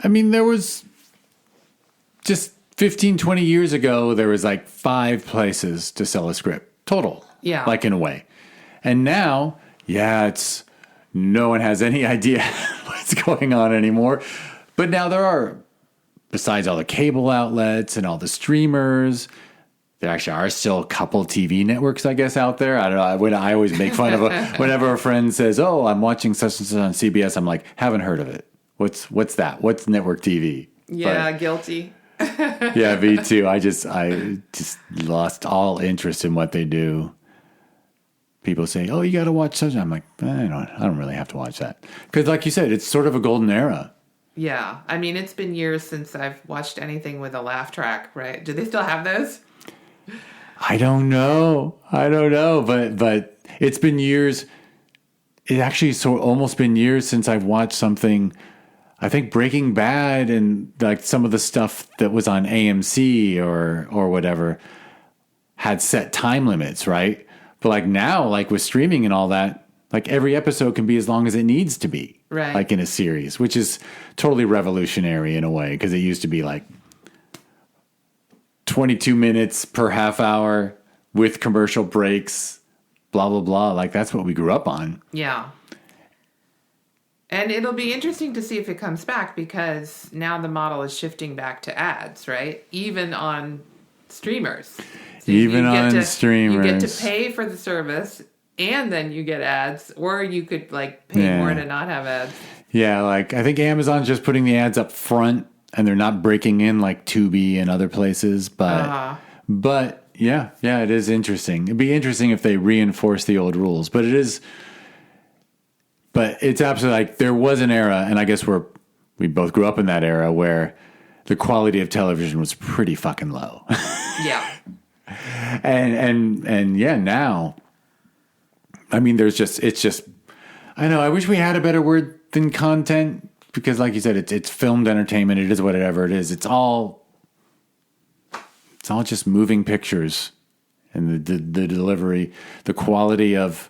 I mean, there was just 15, 20 years ago, there was like 5 places to sell a script total. Yeah. Like in a way. And now, it's no one has any idea what's going on anymore. But now there are, besides all the cable outlets and all the streamers, there actually are still a couple TV networks, I guess, out there. I don't know. I always make fun of whenever a friend says, "Oh, I'm watching such and such on CBS." I'm like, "Haven't heard of it. What's that? What's network TV?" Yeah, guilty. Yeah, me too. I just lost all interest in what they do. People say, "Oh, you got to watch such." I'm like, I don't really have to watch that because, like you said, it's sort of a golden era. Yeah, I mean, it's been years since I've watched anything with a laugh track, right? Do they still have those? I don't know, but it's been years. It actually almost been years since I've watched something. I think Breaking Bad and like some of the stuff that was on AMC or whatever had set time limits, right? But like now, like with streaming and all that, like every episode can be as long as it needs to be, right? Like in a series, which is totally revolutionary in a way because it used to be like 22 minutes per half hour with commercial breaks, blah, blah, blah. Like that's what we grew up on. Yeah. And it'll be interesting to see if it comes back because now the model is shifting back to ads, right? Even on streamers. So streamers. You get to pay for the service and then you get ads, or you could like pay more to not have ads. Yeah, like I think Amazon's just putting the ads up front and they're not breaking in like Tubi and other places. But yeah, it is interesting. It'd be interesting if they reinforce the old rules, but it's absolutely like there was an era, and I guess we both grew up in that era where the quality of television was pretty fucking low. Yeah. And yeah, now, I mean, it's just, I know, I wish we had a better word than content because like you said, it's filmed entertainment. It is whatever it is. It's all just moving pictures and the delivery, the quality of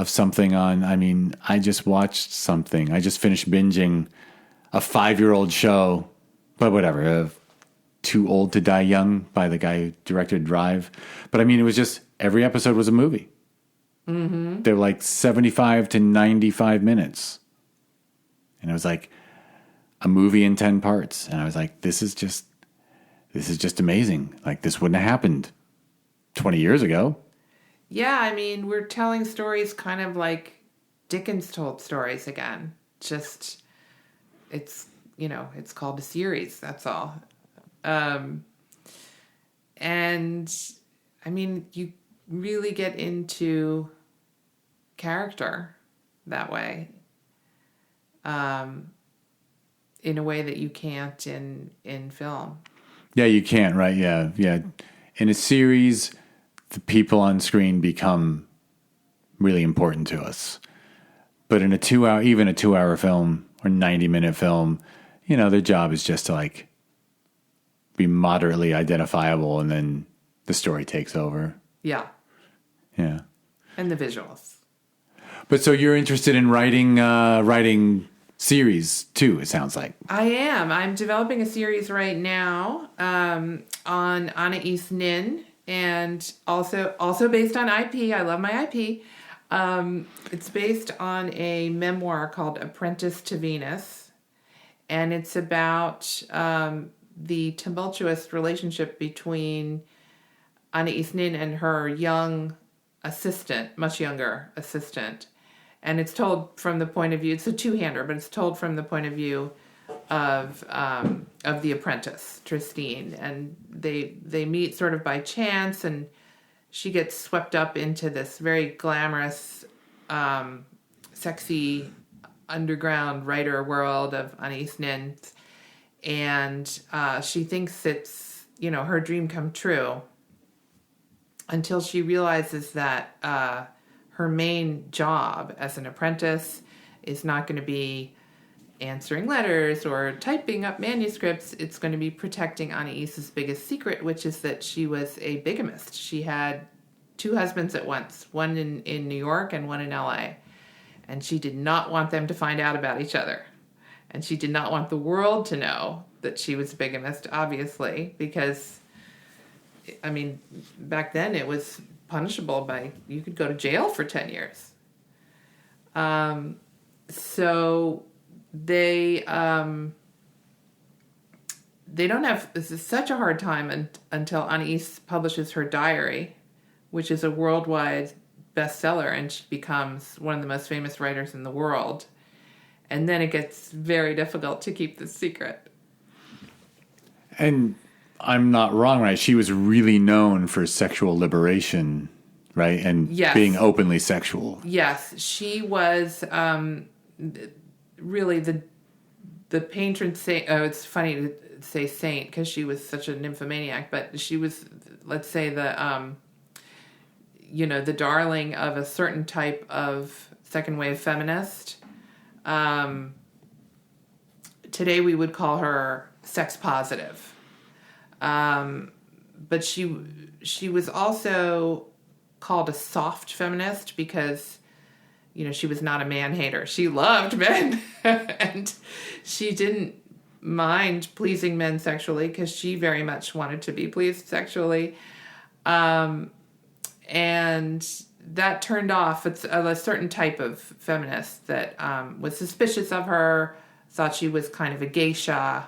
something on. I mean, I just watched something. I just finished binging a 5-year-old show, but whatever. Too Old to Die Young by the guy who directed Drive. But I mean, it was just every episode was a movie. Mm-hmm. They're like 75 to 95 minutes. And it was like a movie in 10 parts. And I was like, this is just amazing. Like this wouldn't have happened 20 years ago. Yeah, I mean, we're telling stories kind of like Dickens told stories again. Just, it's called a series, that's all. And, I mean, you really get into character that way. In a way that you can't in film. Yeah, you can't, right? Yeah. In a series, the people on screen become really important to us. But in even a 2-hour film or 90-minute film, their job is just to like be moderately identifiable and then the story takes over. Yeah. Yeah. And the visuals. But so you're interested in writing series too, it sounds like. I am. I'm developing a series right now on Anais Nin, and also based on IP. I love my IP. It's based on a memoir called Apprentice to Venus, and it's about the tumultuous relationship between Anais Nin and her young assistant, much younger assistant. And it's told from the point of view, it's a two-hander, but it's told from the point of view of the apprentice, Tristine. And they meet sort of by chance, and she gets swept up into this very glamorous, sexy underground writer world of Anais Nin. And she thinks it's, her dream come true, until she realizes that her main job as an apprentice is not going to be answering letters or typing up manuscripts. It's going to be protecting Anaïs's biggest secret, which is that she was a bigamist. She had 2 husbands at once, one in New York and one in LA. And she did not want them to find out about each other. And she did not want the world to know that she was a bigamist, obviously, because, back then it was punishable by, you could go to jail for 10 years. So they don't have, this is such a hard time until Anais publishes her diary, which is a worldwide bestseller, and she becomes one of the most famous writers in the world. And then it gets very difficult to keep this secret. And I'm not wrong, right? She was really known for sexual liberation, right? And yes. Being openly sexual. Yes, she was really the patron saint. Oh, it's funny to say saint because she was such a nymphomaniac, but she was, let's say, the darling of a certain type of second wave feminist. Today we would call her sex positive. But she was also called a soft feminist because, she was not a man hater. She loved men and she didn't mind pleasing men sexually because she very much wanted to be pleased sexually. And that turned off a certain type of feminist that was suspicious of her, thought she was kind of a geisha.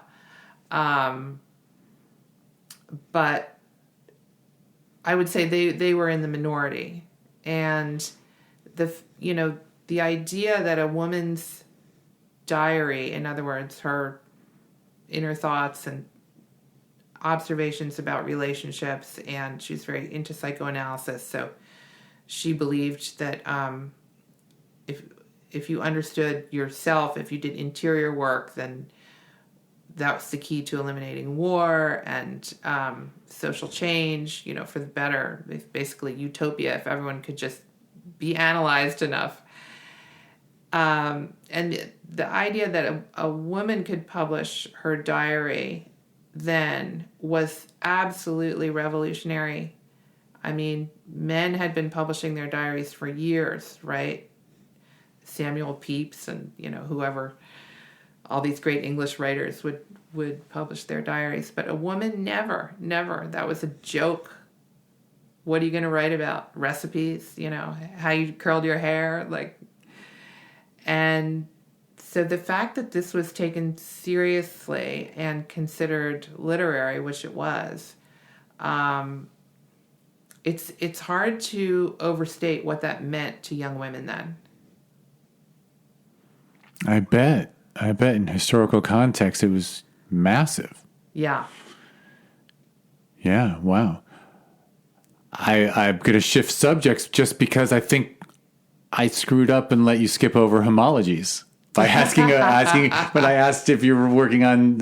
But I would say they were in the minority. And the idea that a woman's diary, in other words, her inner thoughts and observations about relationships, and she's very into psychoanalysis, so she believed that if you understood yourself, if you did interior work, then that was the key to eliminating war and social change, for the better. Basically utopia if everyone could just be analyzed enough. And the idea that a woman could publish her diary then was absolutely revolutionary. Men had been publishing their diaries for years, right? Samuel Pepys and, whoever, all these great English writers would publish their diaries. But a woman never. That was a joke. What are you going to write about? Recipes, how you curled your hair? And so the fact that this was taken seriously and considered literary, which it was, it's hard to overstate what that meant to young women then. I bet in historical context it was massive. Yeah. Yeah, wow. I'm going to shift subjects just because I think I screwed up and let you skip over Homologies by asking when I asked if you were working on,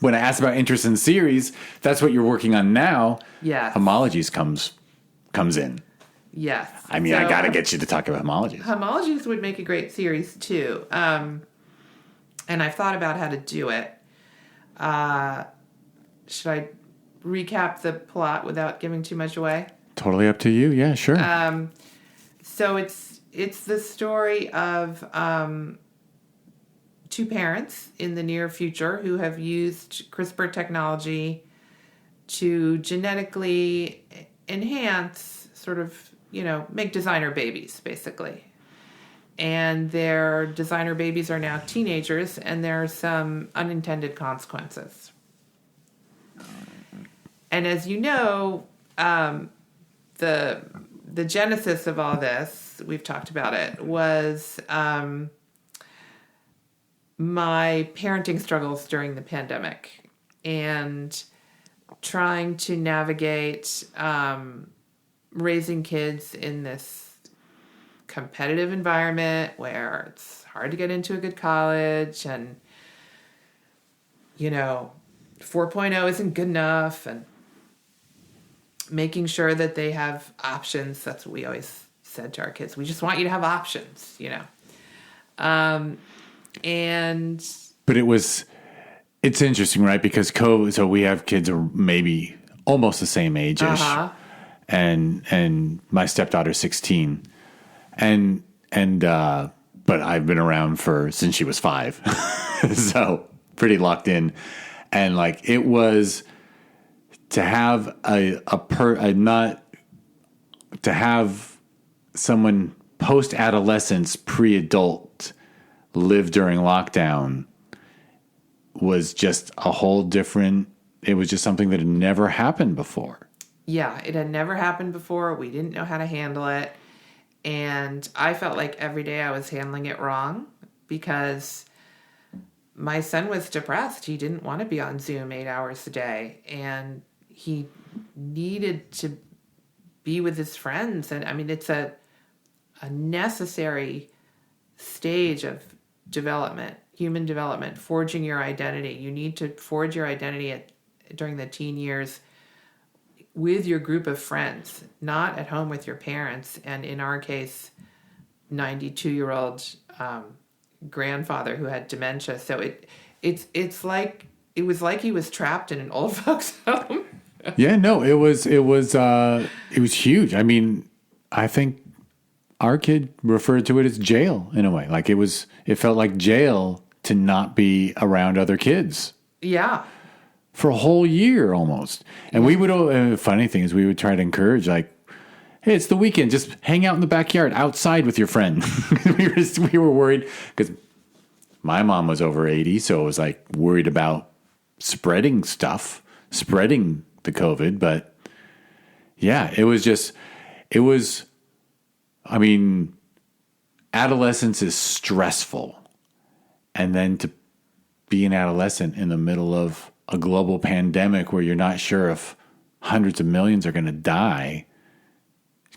when I asked about interest in series, that's what you're working on now. Yes. Homologies comes in. Yes. I got to get you to talk about Homologies. Homologies would make a great series too. And I've thought about how to do it. Should I recap the plot without giving too much away? Totally up to you. Yeah, sure. So it's the story of 2 two parents in the near future who have used CRISPR technology to genetically enhance, sort of, make designer babies, basically. And their designer babies are now teenagers, and there are some unintended consequences. And as you know, the genesis of all this, we've talked about it, was my parenting struggles during the pandemic and trying to navigate raising kids in this competitive environment where it's hard to get into a good college, and 4.0 isn't good enough, and making sure that they have options. That's what we always said to our kids. We just want you to have options, But it's interesting, right? Because so we have kids are maybe almost the same age-ish. Uh-huh. And my stepdaughter's 16. But I've been around since she was 5. So pretty locked in. And like, it was to have to have someone post-adolescence, pre-adult live during lockdown was just a whole different, it was just something that had never happened before. Yeah, it had never happened before. We didn't know how to handle it. And I felt like every day I was handling it wrong because my son was depressed. He didn't want to be on Zoom 8 hours a day. And he needed to be with his friends. And I mean, it's a necessary stage of development, human development, forging your identity. You need to forge your identity during the teen years with your group of friends, not at home with your parents. And in our case, 92-year-old grandfather who had dementia. So it was like he was trapped in an old folks' home. Yeah, no, it was huge. I mean, I think our kid referred to it as jail in a way. Like it felt like jail to not be around other kids. Yeah. For a whole year almost. And we would, funny thing is we would try to encourage, like, hey, it's the weekend, just hang out in the backyard outside with your friend. we were worried because my mom was over 80. So it was like worried about spreading the COVID. But yeah, I mean, adolescence is stressful. And then to be an adolescent in the middle of a global pandemic where you're not sure if hundreds of millions are going to die,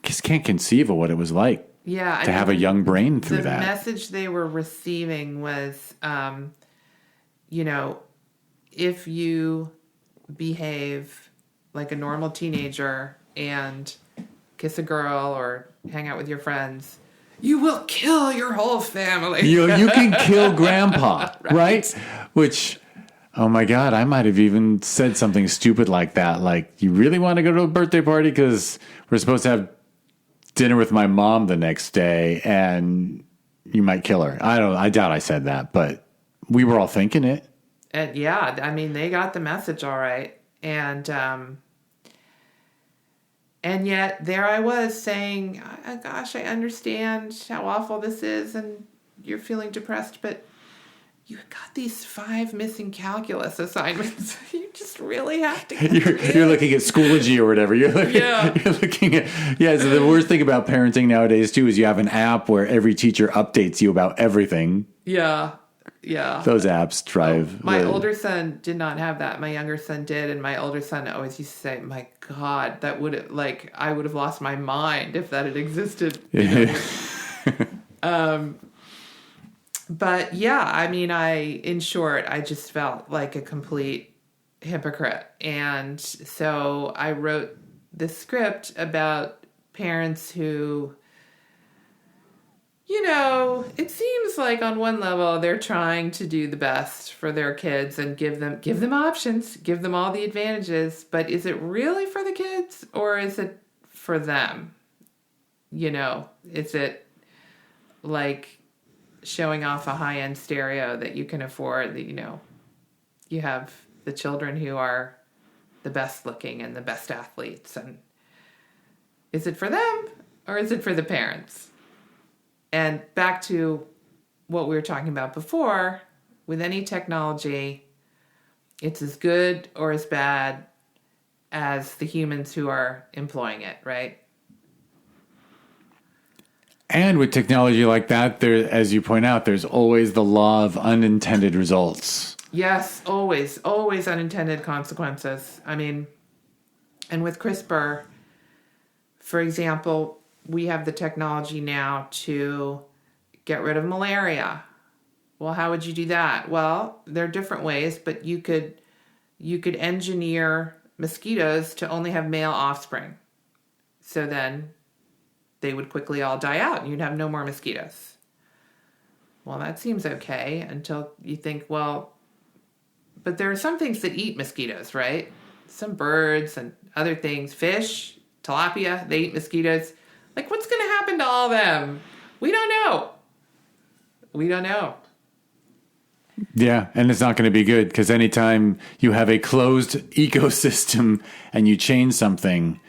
just can't conceive of what it was like to have a young brain through that. The message they were receiving was, if you behave like a normal teenager and kiss a girl or hang out with your friends, you will kill your whole family. You can kill grandpa, right? Which, oh my God, I might have even said something stupid like that. Like, you really want to go to a birthday party because we're supposed to have dinner with my mom the next day and you might kill her. I doubt I said that, but we were all thinking it. And yeah, I mean, they got the message all right. And yet there I was saying, oh, gosh, I understand how awful this is and you're feeling depressed, but you got these 5 missing calculus assignments. You just really have to get You're looking at Schoology or whatever. You're looking at... Yeah, so the worst thing about parenting nowadays, too, is you have an app where every teacher updates you about everything. Yeah. Yeah. Those apps drive... My older son did not have that. My younger son did. And my older son always used to say, my God, that would I would have lost my mind if that had existed. But yeah, I mean, in short, I just felt like a complete hypocrite. And so I wrote this script about parents who, it seems like on one level they're trying to do the best for their kids and give them options, give them all the advantages, but is it really for the kids or is it for them? Is it like showing off a high-end stereo that you can afford, that, you have the children who are the best looking and the best athletes. And is it for them or is it for the parents? And back to what we were talking about before, with any technology, it's as good or as bad as the humans who are employing it, right? And with technology like that, there, as you point out, there's always the law of unintended results. Yes, always unintended consequences. I mean, and with CRISPR, for example, we have the technology now to get rid of malaria. Well, how would you do that? Well, there are different ways, but you could engineer mosquitoes to only have male offspring. So then they would quickly all die out and you'd have no more mosquitoes. Well, that seems okay until you think, well, but there are some things that eat mosquitoes, right? Some birds and other things, fish, tilapia, they eat mosquitoes. Like, what's going to happen to all of them? We don't know. Yeah, and it's not going to be good, because anytime you have a closed ecosystem and you change something,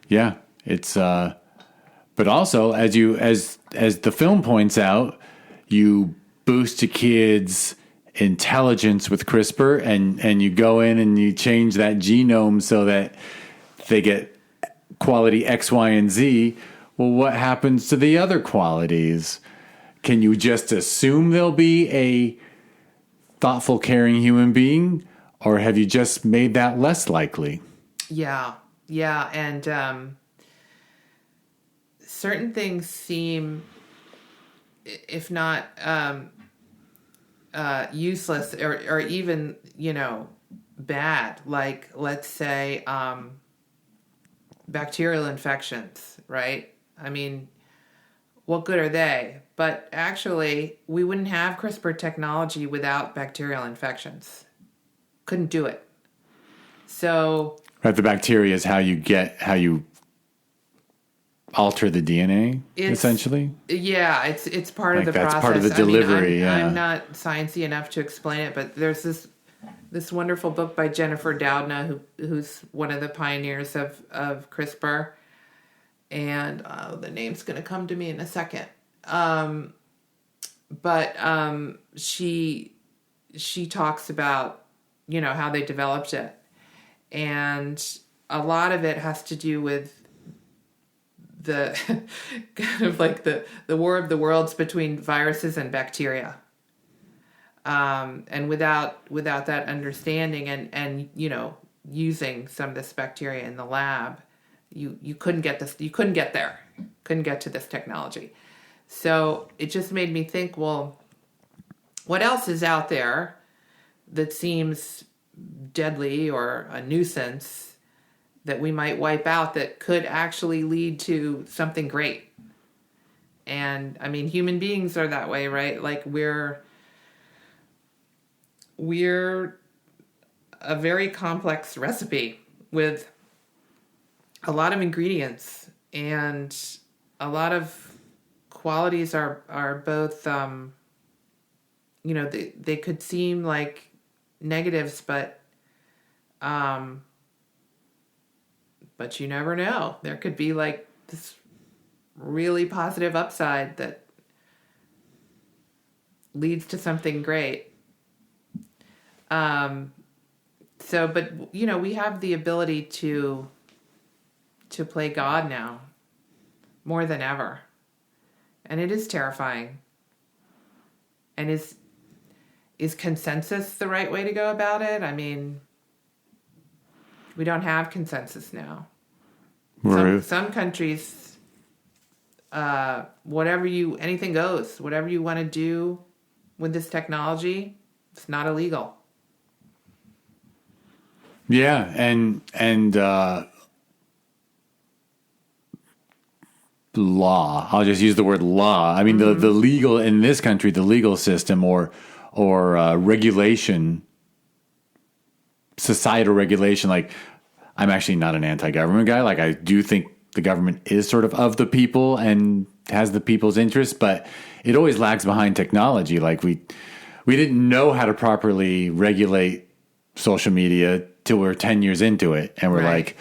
yeah, it's but also, as the film points out, you boost a kid's intelligence with CRISPR, and you go in and you change that genome so that they get quality X, Y, and Z. Well, what happens to the other qualities? Can you just assume they'll be a thoughtful, caring human being, or have you just made that less likely? Yeah, and certain things seem, if not useless or even, bad. Like, let's say bacterial infections, right? I mean, what good are they? But actually, we wouldn't have CRISPR technology without bacterial infections. Couldn't do it. So, right, the bacteria is how you alter the DNA, essentially. Yeah, it's part of the that's process. Part of the delivery. I'm not sciencey enough to explain it, but there's this wonderful book by Jennifer Doudna, who's one of the pioneers of CRISPR, and the name's going to come to me in a second. But she talks about how they developed it, and a lot of it has to do with the kind of like the war of the worlds between viruses and bacteria. And without that understanding and using some of this bacteria in the lab, you couldn't get to this technology. So it just made me think, well, what else is out there that seems deadly or a nuisance that we might wipe out that could actually lead to something great? And I mean, human beings are that way, right? Like we're a very complex recipe with a lot of ingredients, and a lot of qualities are both, they could seem like negatives, but you never know. There could be like this really positive upside that leads to something great. But we have the ability to play God now more than ever. And it is terrifying. And is consensus the right way to go about it? I mean, we don't have consensus now. Some countries, anything goes. Whatever you want to do with this technology, it's not illegal. Yeah, and law. I'll just use the word law. I mean, the legal in this country, the legal system or regulation, societal regulation. Like, I'm actually not an anti-government guy. Like, I do think the government is sort of the people and has the people's interests, but it always lags behind technology. Like we didn't know how to properly regulate social media till we're 10 years into it. And we're like,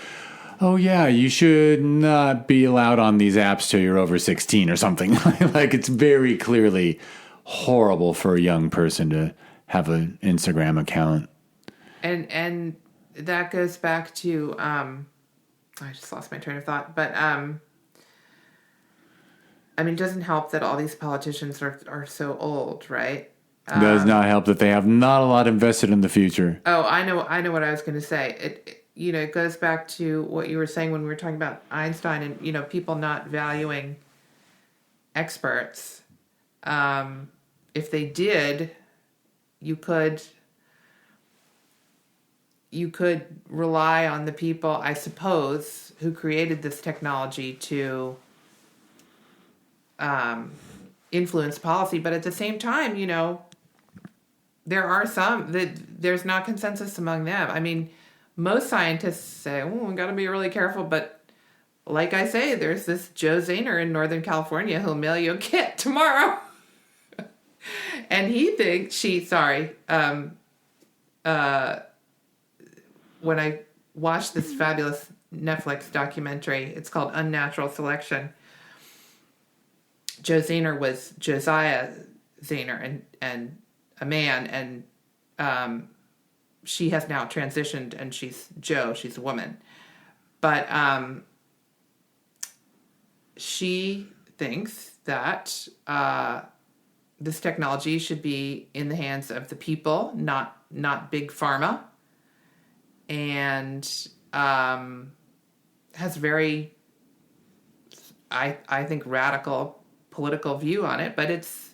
oh yeah, you should not be allowed on these apps till you're over 16 or something. Like it's very clearly horrible for a young person to have an Instagram account. And that goes back to, I just lost my train of thought, but, I mean, it doesn't help that all these politicians are so old, right? It does not help that they have not a lot invested in the future. Oh, I know what I was going to say. It goes back to what you were saying when we were talking about Einstein and, people not valuing experts. If they did, you could rely on the people, I suppose, who created this technology to influence policy. But at the same time, there are some that there's not consensus among them. I mean, most scientists say, we got to be really careful. But like I say, there's this Joe Zahner in Northern California who'll mail you a kit tomorrow. And he thinks when I watched this fabulous Netflix documentary, it's called Unnatural Selection. Joe Zahner was Josiah Zahner and a man, and she has now transitioned and she's Joe, she's a woman. But she thinks that this technology should be in the hands of the people, not big pharma, and has very, I think, radical political view on it. But it's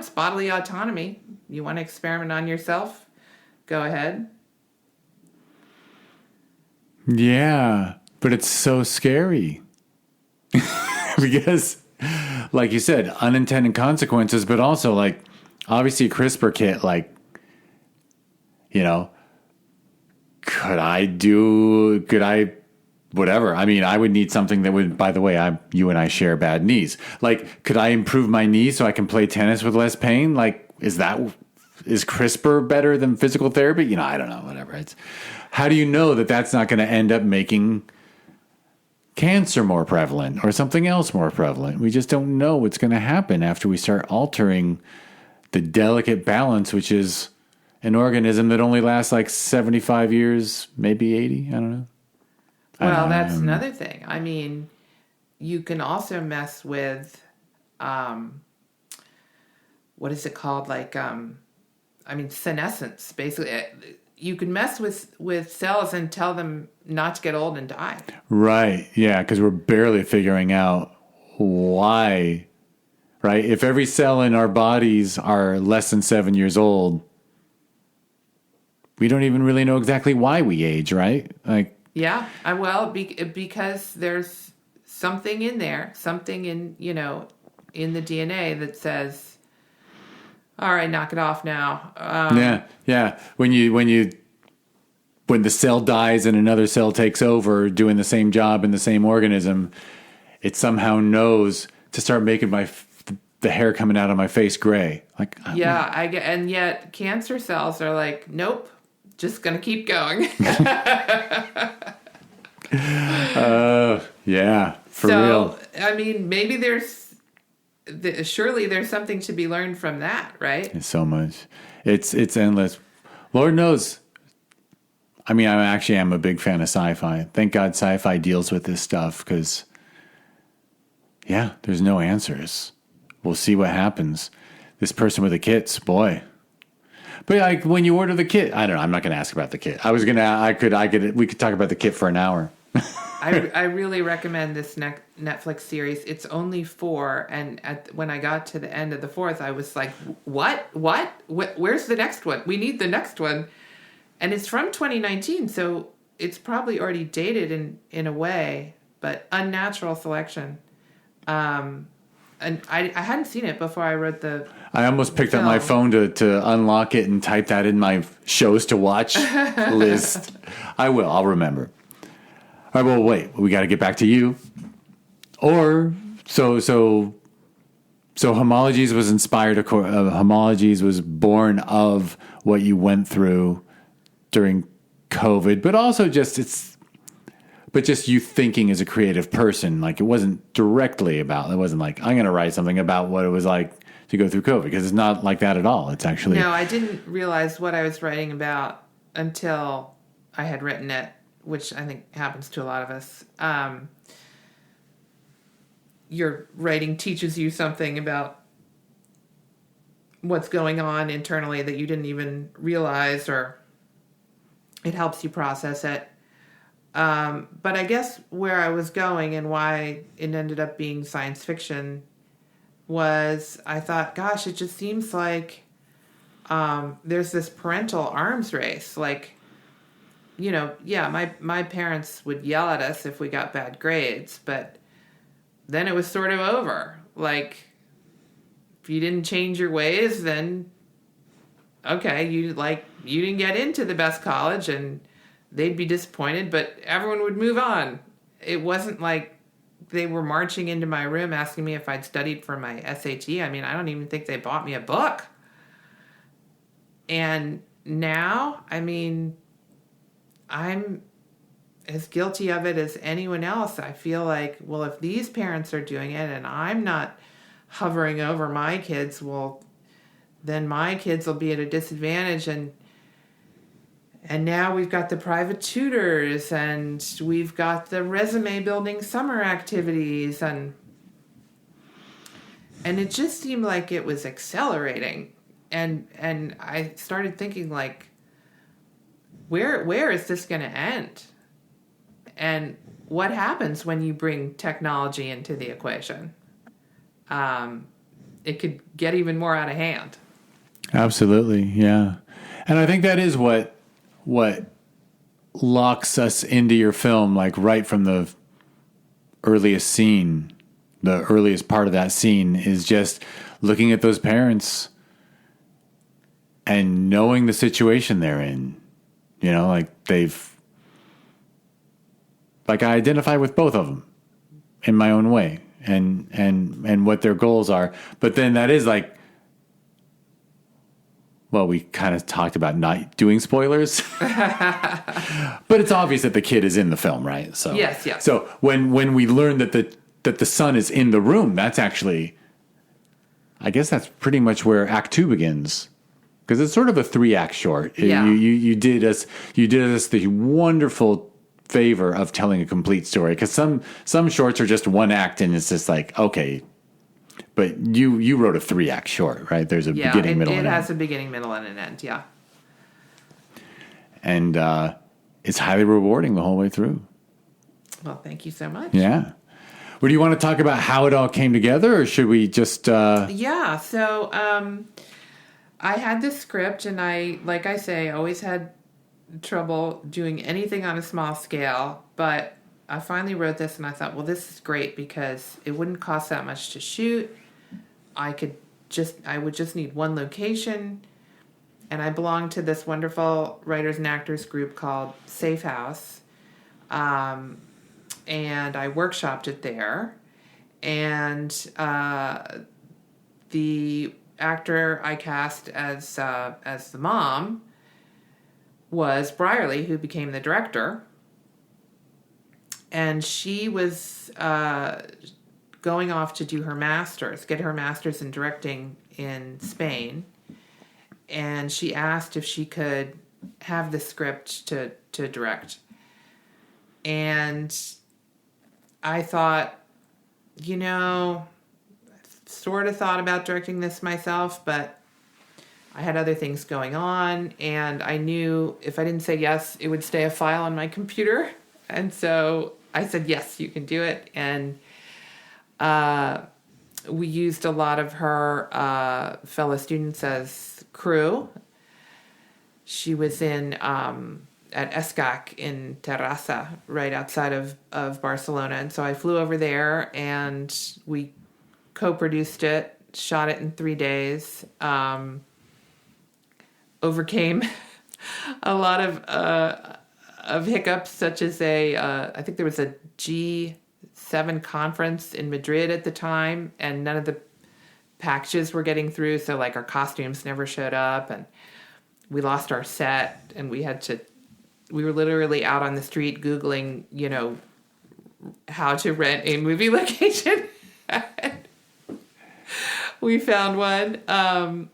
bodily autonomy. You want to experiment on yourself? Go ahead. Yeah, but it's so scary because, like you said, unintended consequences, but also like obviously a CRISPR kit, like, could I, whatever. I mean, I would need something that would, by the way, you and I share bad knees. Like, could I improve my knee so I can play tennis with less pain? Like, is CRISPR better than physical therapy? I don't know, whatever. How do you know that that's not going to end up making cancer more prevalent or something else more prevalent? We just don't know what's going to happen after we start altering the delicate balance, which is an organism that only lasts like 75 years, maybe 80. I don't know. Well, that's another thing. I mean, you can also mess with, what is it called? Like, senescence, basically. You can mess with cells and tell them not to get old and die. Right. Yeah, because we're barely figuring out why, right? If every cell in our bodies are less than 7 years old, we don't even really know exactly why we age, right? Like, yeah. Because there's something in there, something in the DNA that says, all right, knock it off now. Yeah. When the cell dies and another cell takes over doing the same job in the same organism, it somehow knows to start making the hair coming out of my face gray. Like, and yet cancer cells are like, nope, just gonna keep going. Yeah, for real. I mean, maybe surely there's something to be learned from that, right? It's so much. It's endless. Lord knows. I mean, I am a big fan of sci-fi. Thank God sci-fi deals with this stuff because, there's no answers. We'll see what happens. This person with the kits, boy. But like when you order the kit, I don't know. I'm not going to ask about the kit. We could talk about the kit for an hour. I really recommend this Netflix series. It's only 4, and when I got to the end of the 4th, I was like, "What? Where's the next one? We need the next one." And it's from 2019, so it's probably already dated in a way. But Unnatural Selection, and I hadn't seen it before I wrote the. I almost picked up my phone to unlock it and type that in my shows to watch list. I will. I'll remember. All right, well, wait. We got to get back to you. Or so Homologies was inspired. Homologies was born of what you went through during COVID, but also just you thinking as a creative person. Like, it wasn't directly about. It wasn't like, I'm going to write something about what it was like to go through COVID, because it's not like that at all. It's actually No, I didn't realize what I was writing about until I had written it, which I think happens to a lot of us. Your writing teaches you something about what's going on internally that you didn't even realize, or it helps you process it. But I guess where I was going and why it ended up being science fiction was, I thought, gosh, it just seems like there's this parental arms race. Like, my parents would yell at us if we got bad grades, but then it was sort of over. Like, if you didn't change your ways, then okay, you didn't get into the best college, and they'd be disappointed, but everyone would move on. It wasn't like they were marching into my room asking me if I'd studied for my SAT. I mean, I don't even think they bought me a book. And now, I mean, I'm as guilty of it as anyone else. I feel like, well, if these parents are doing it and I'm not hovering over my kids, well, then my kids will be at a disadvantage. And now we've got the private tutors, and we've got the resume building summer activities, and it just seemed like it was accelerating. And I started thinking, like, where is this going to end? And what happens when you bring technology into the equation? It could get even more out of hand. Absolutely, yeah. And I think that is what locks us into your film, like right from the earliest scene. The earliest part of that scene is just looking at those parents and knowing the situation they're in. Like I identify with both of them in my own way, and what their goals are. But then that is like, well, we kind of talked about not doing spoilers, but it's obvious that the kid is in the film, right? So yes. So when we learn that the son is in the room, that's actually, I guess that's pretty much where Act 2 begins, because it's sort of a 3-act short. Yeah. You did us the wonderful favor of telling a complete story, because some shorts are just 1 act and it's just like, okay. But you wrote a 3-act short, right? There's a beginning, middle, and end. It has a beginning, middle, and an end, yeah. And it's highly rewarding the whole way through. Well, thank you so much. Yeah. Well, do you want to talk about how it all came together, or should we just... Yeah, so I had this script, and I always had trouble doing anything on a small scale, but I finally wrote this, and I thought, well, this is great because it wouldn't cost that much to shoot. I would just need one location, and I belonged to this wonderful writers and actors group called Safe House, and I workshopped it there, and the actor I cast as the mom was Brierly, who became the director. And she was going off to do her master's, get her master's in directing in Spain. And she asked if she could have the script to direct. And I thought, sort of thought about directing this myself, but I had other things going on. And I knew if I didn't say yes, it would stay a file on my computer. And so I said, yes, you can do it. And we used a lot of her fellow students as crew. She was at Escac in Terrassa, right outside of Barcelona. And so I flew over there, and we co-produced it, shot it in 3 days, overcame a lot of hiccups, such as I think there was a G 7 conference in Madrid at the time, and none of the packages were getting through. So like our costumes never showed up, and we lost our set, and we were literally out on the street Googling, how to rent a movie location. We found one.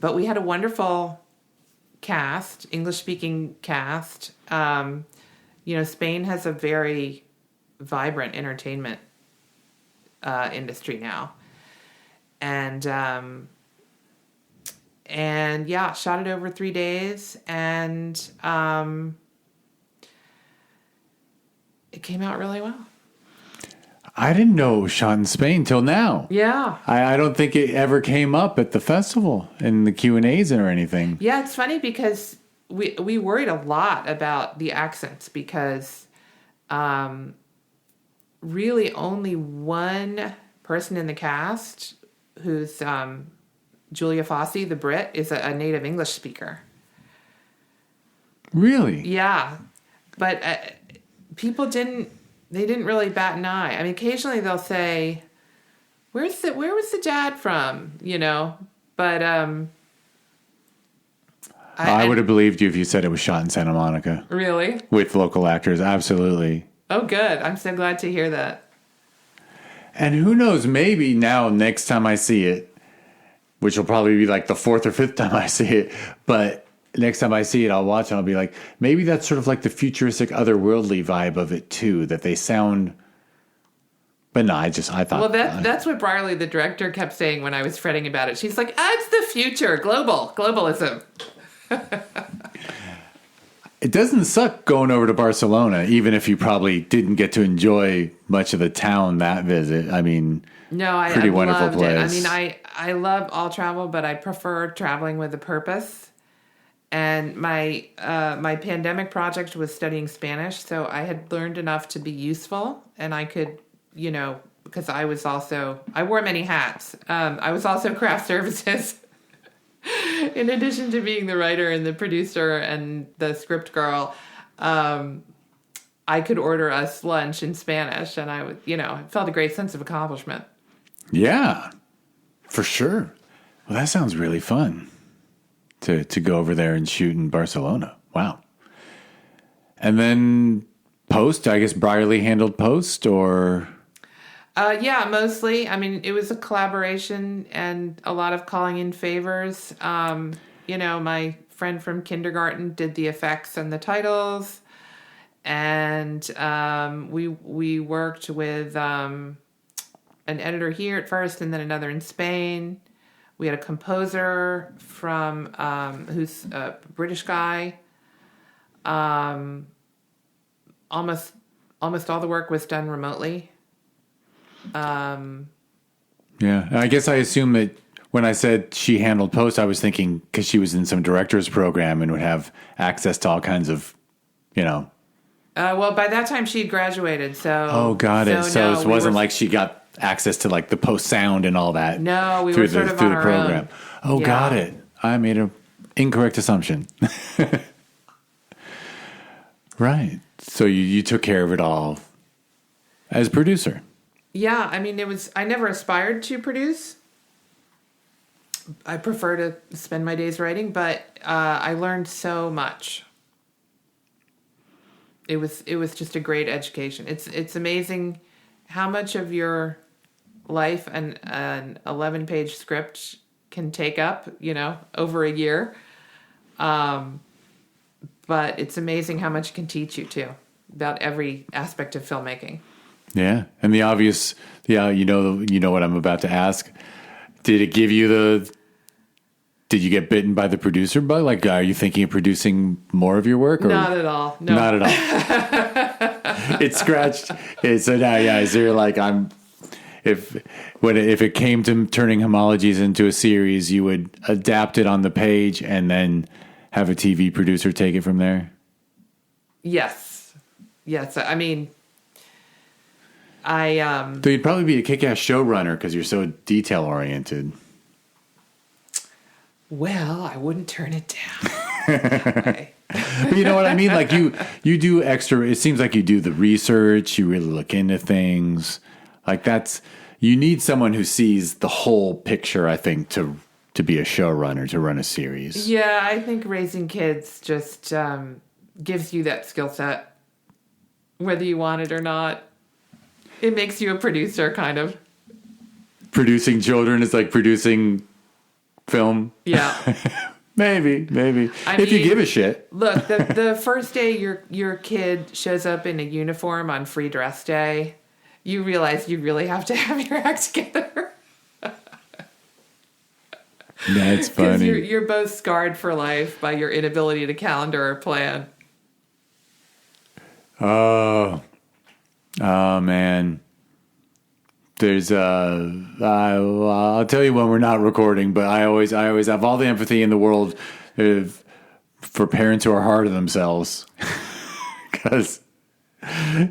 But we had a wonderful cast, English-speaking cast. Spain has a very vibrant entertainment industry now. And yeah, shot it over 3 days, and it came out really well. I didn't know it was shot in Spain till now. Yeah. I don't think it ever came up at the festival in the Q&As or anything. Yeah, it's funny because we worried a lot about the accents because really only one person in the cast, who's Julia Fossey, the Brit, is a native English speaker. Really? Yeah. But people didn't really bat an eye. I mean, occasionally they'll say, where was the dad from? But I would have believed you if you said it was shot in Santa Monica. Really? With local actors, absolutely. Oh, good. I'm so glad to hear that. And who knows, maybe now next time I see it, which will probably be like the 4th or 5th time I see it, but next time I see it, I'll watch it and I'll be like, maybe that's sort of like the futuristic, otherworldly vibe of it too, that they sound... But no, I thought... Well, that's what Brierly, the director, kept saying when I was fretting about it. She's like, it's the future, globalism. It doesn't suck going over to Barcelona, even if you probably didn't get to enjoy much of the town that visit. I mean, no, I wonderful loved place. it. I mean, I love all travel, but I prefer traveling with a purpose. And my pandemic project was studying Spanish, so I had learned enough to be useful, and I could, because I wore many hats. I was also craft services. In addition to being the writer and the producer and the script girl, I could order us lunch in Spanish, and I would, it felt a great sense of accomplishment. Yeah, for sure. Well, that sounds really fun to go over there and shoot in Barcelona. Wow. And then post, I guess Brierly handled post, or... Yeah, mostly. I mean, it was a collaboration and a lot of calling in favors. My friend from kindergarten did the effects and the titles, and we worked with an editor here at first, and then another in Spain. We had a composer from who's a British guy. Almost all the work was done remotely. Yeah, I guess I assume that when I said she handled post, I was thinking because she was in some director's program and would have access to all kinds of, Well, by that time she'd graduated, so... Oh, got it. So no, it wasn't like she got access to like the post sound and all that. No, we were sort of on our own. Oh, yeah. Got it. I made an incorrect assumption. Right. So you took care of it all as producer. Yeah, I mean, I never aspired to produce. I prefer to spend my days writing, but I learned so much. It was just a great education. It's amazing how much of your life an 11-page script can take up, over a year. But it's amazing how much it can teach you too about every aspect of filmmaking. Yeah, and the obvious, you know what I'm about to ask. Did it give you did you get bitten by the producer bug? Like, are you thinking of producing more of your work? Or? Not at all. No. Not at all. It scratched. So now, is there like if it came to turning Homologies into a series, you would adapt it on the page and then have a TV producer take it from there? Yes. I mean, So you'd probably be a kick-ass showrunner because you're so detail-oriented. Well, I wouldn't turn it down. Okay. But you know what I mean? Like you do extra. It seems like you do the research. You really look into things. Like you need someone who sees the whole picture. I think to be a showrunner, to run a series. Yeah, I think raising kids just gives you that skill set, whether you want it or not. It makes you a producer, kind of. Producing children is like producing film. Yeah. Maybe. If you give a shit. Look, the first day your kid shows up in a uniform on free dress day, you realize you really have to have your act together. That's funny. You're both scarred for life by your inability to calendar or plan. Oh man. There's I'll tell you when we're not recording, but I always have all the empathy in the world for parents who are hard on themselves, because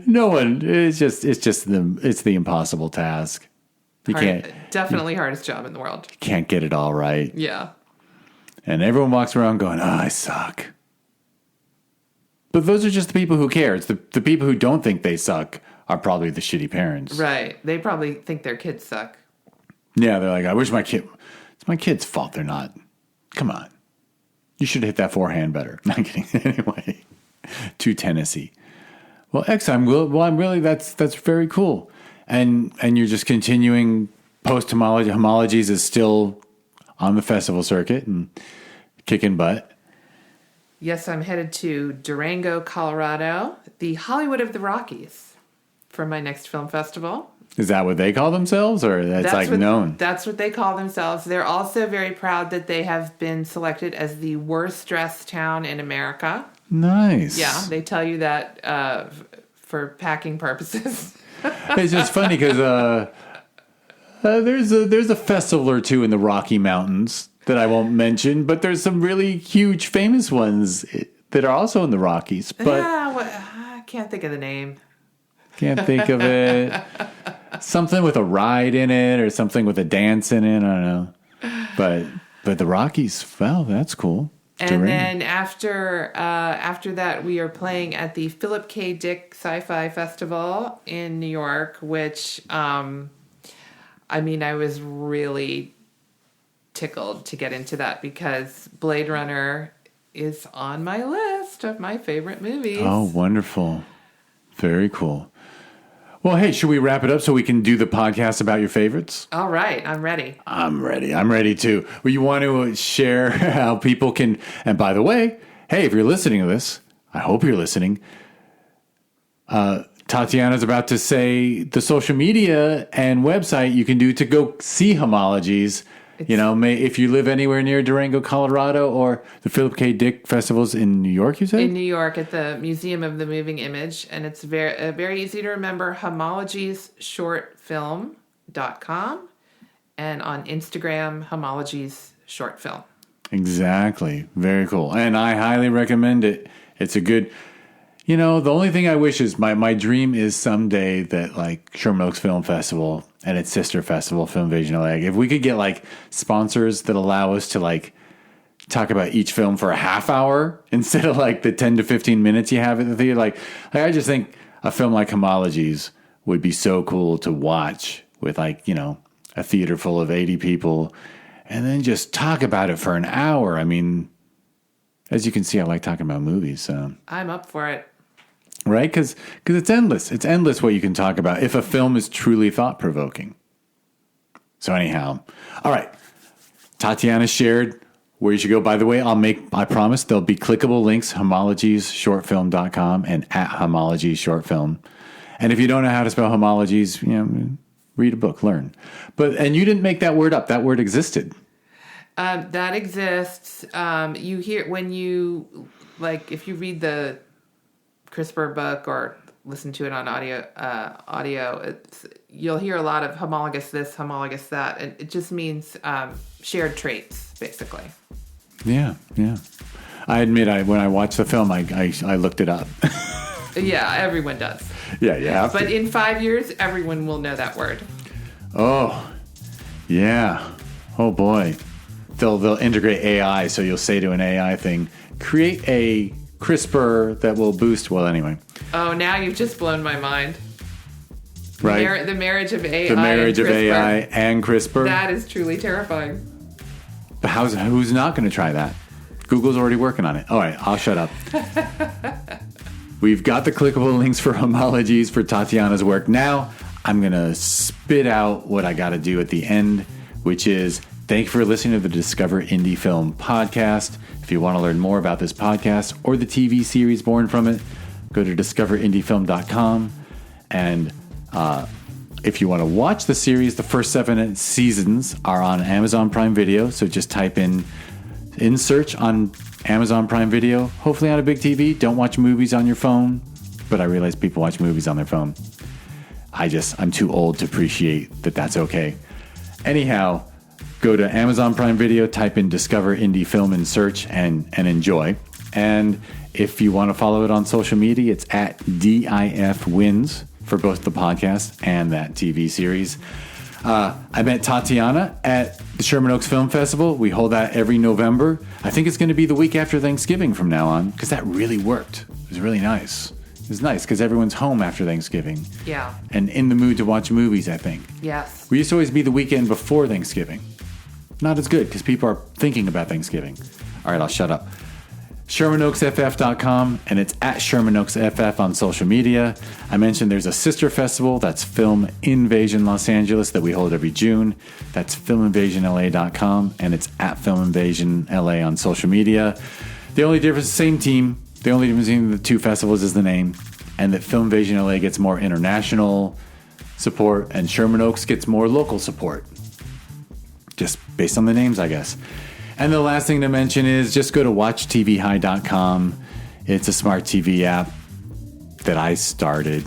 no one. It's the impossible task. Definitely hardest job in the world. You can't get it all right. Yeah. And everyone walks around going, "Oh, I suck." But those are just the people who care. It's the people who don't think they suck are probably the shitty parents. Right. They probably think their kids suck. Yeah, they're like, I wish it's my kid's fault they're not. Come on. You should have hit that forehand better. Not kidding. Anyway, to Tennessee. Well, I'm really, that's very cool. And you're just continuing Homologies is still on the festival circuit and kicking butt. Yes, I'm headed to Durango, Colorado, the Hollywood of the Rockies, for my next film festival. Is that what they call themselves, or that's known? That's what they call themselves. They're also very proud that they have been selected as the worst dressed town in America. Nice. Yeah, they tell you that for packing purposes. It's just funny because there's a festival or two in the Rocky Mountains that I won't mention, but there's some really huge, famous ones that are also in the Rockies. But I can't think of the name. Can't think of it. Something with a ride in it, or something with a dance in it. I don't know. But the Rockies, well, that's cool. And then after that, we are playing at the Philip K. Dick Sci-Fi Festival in New York, which, I was really tickled to get into that because Blade Runner is on my list of my favorite movies. Oh, wonderful. Very cool. Well, hey, should we wrap it up so we can do the podcast about your favorites? All right. I'm ready. I'm ready too. Well, you want to share how people can, and by the way, hey, if you're listening to this, I hope you're listening. Tatiana's about to say the social media and website you can do to go see Homologies. If you live anywhere near Durango, Colorado, or the Philip K. Dick festivals in New York, you said? In New York at the Museum of the Moving Image. And it's very easy to remember, homologiesshortfilm.com, and on Instagram, homologiesshortfilm. Exactly. Very cool. And I highly recommend it. It's a good... the only thing I wish is my dream is someday that like Sherman Oaks Film Festival and its sister festival, Film Vision LA, if we could get sponsors that allow us to talk about each film for a half hour instead of the 10 to 15 minutes you have at the theater. I just think a film like Homologies would be so cool to watch with a theater full of 80 people and then just talk about it for an hour. As you can see, I like talking about movies. So I'm up for it. Right? Because it's endless. It's endless what you can talk about if a film is truly thought-provoking. So anyhow, all right. Tatiana shared where you should go. By the way, I promise there'll be clickable links, homologiesshortfilm.com and at homologiesshortfilm. And if you don't know how to spell homologies, read a book, learn. And you didn't make that word up. That word existed. That exists. You hear when you if you read the CRISPR book or listen to it on audio, you'll hear a lot of homologous this, homologous that, and it just means shared traits, basically. Yeah. I admit, when I watched the film, I looked it up. Yeah, everyone does. Yeah, you have to. But in 5 years, everyone will know that word. Oh, yeah. Oh boy. they'll integrate AI. So you'll say to an AI thing, create a CRISPR that will boost. Well, anyway. Oh, now you've just blown my mind. Right. The marriage of AI. The marriage and of CRISPR. AI and CRISPR. That is truly terrifying. But who's not going to try that? Google's already working on it. All right, I'll shut up. We've got the clickable links for Homologies for Tatiana's work. Now I'm going to spit out what I got to do at the end, which is thank you for listening to the Discover Indie Film podcast. If you want to learn more about this podcast or the TV series born from it, go to discoverindiefilm.com. And if you want to watch the series, the first 7 seasons are on Amazon Prime Video. So just type in search on Amazon Prime Video, hopefully on a big TV. Don't watch movies on your phone. But I realize people watch movies on their phone. I'm too old to appreciate that that's okay. Anyhow, go to Amazon Prime Video, type in Discover Indie Film in search and enjoy. And if you want to follow it on social media, it's at DIF Wins for both the podcast and that TV series. I met Tatiana at the Sherman Oaks Film Festival. We hold that every November. I think it's going to be the week after Thanksgiving from now on, because that really worked. It was really nice. It was nice because everyone's home after Thanksgiving. Yeah. And in the mood to watch movies, I think. Yes. We used to always be the weekend before Thanksgiving. Not as good because people are thinking about Thanksgiving. All right, I'll shut up. ShermanOaksFF.com, and it's at ShermanOaksFF on social media. I mentioned there's a sister festival, that's Film Invasion Los Angeles, that we hold every June. That's FilmInvasionLA.com, and it's at FilmInvasionLA on social media. The only difference, same team, the only difference between the two festivals is the name, and that Film Invasion LA gets more international support, and Sherman Oaks gets more local support. Just based on the names, I guess. And the last thing to mention is just go to watchtvhi.com. It's a smart TV app that I started.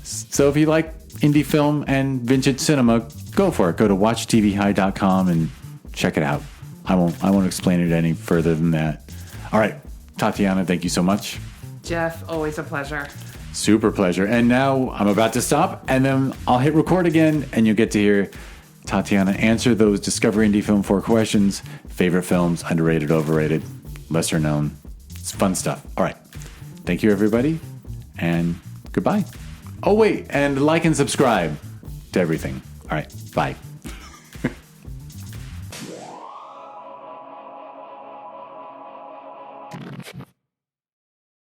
So if you like indie film and vintage cinema, go for it. Go to watchtvhi.com and check it out. I won't explain it any further than that. All right, Tatiana, thank you so much. Jeff, always a pleasure. Super pleasure. And now I'm about to stop, and then I'll hit record again, and you'll get to hear Tatiana answer those Discover Indie Film 4 questions. Favorite films, underrated, overrated, lesser known. It's fun stuff. All right. Thank you, everybody. And goodbye. Oh, wait. And like and subscribe to everything. All right. Bye.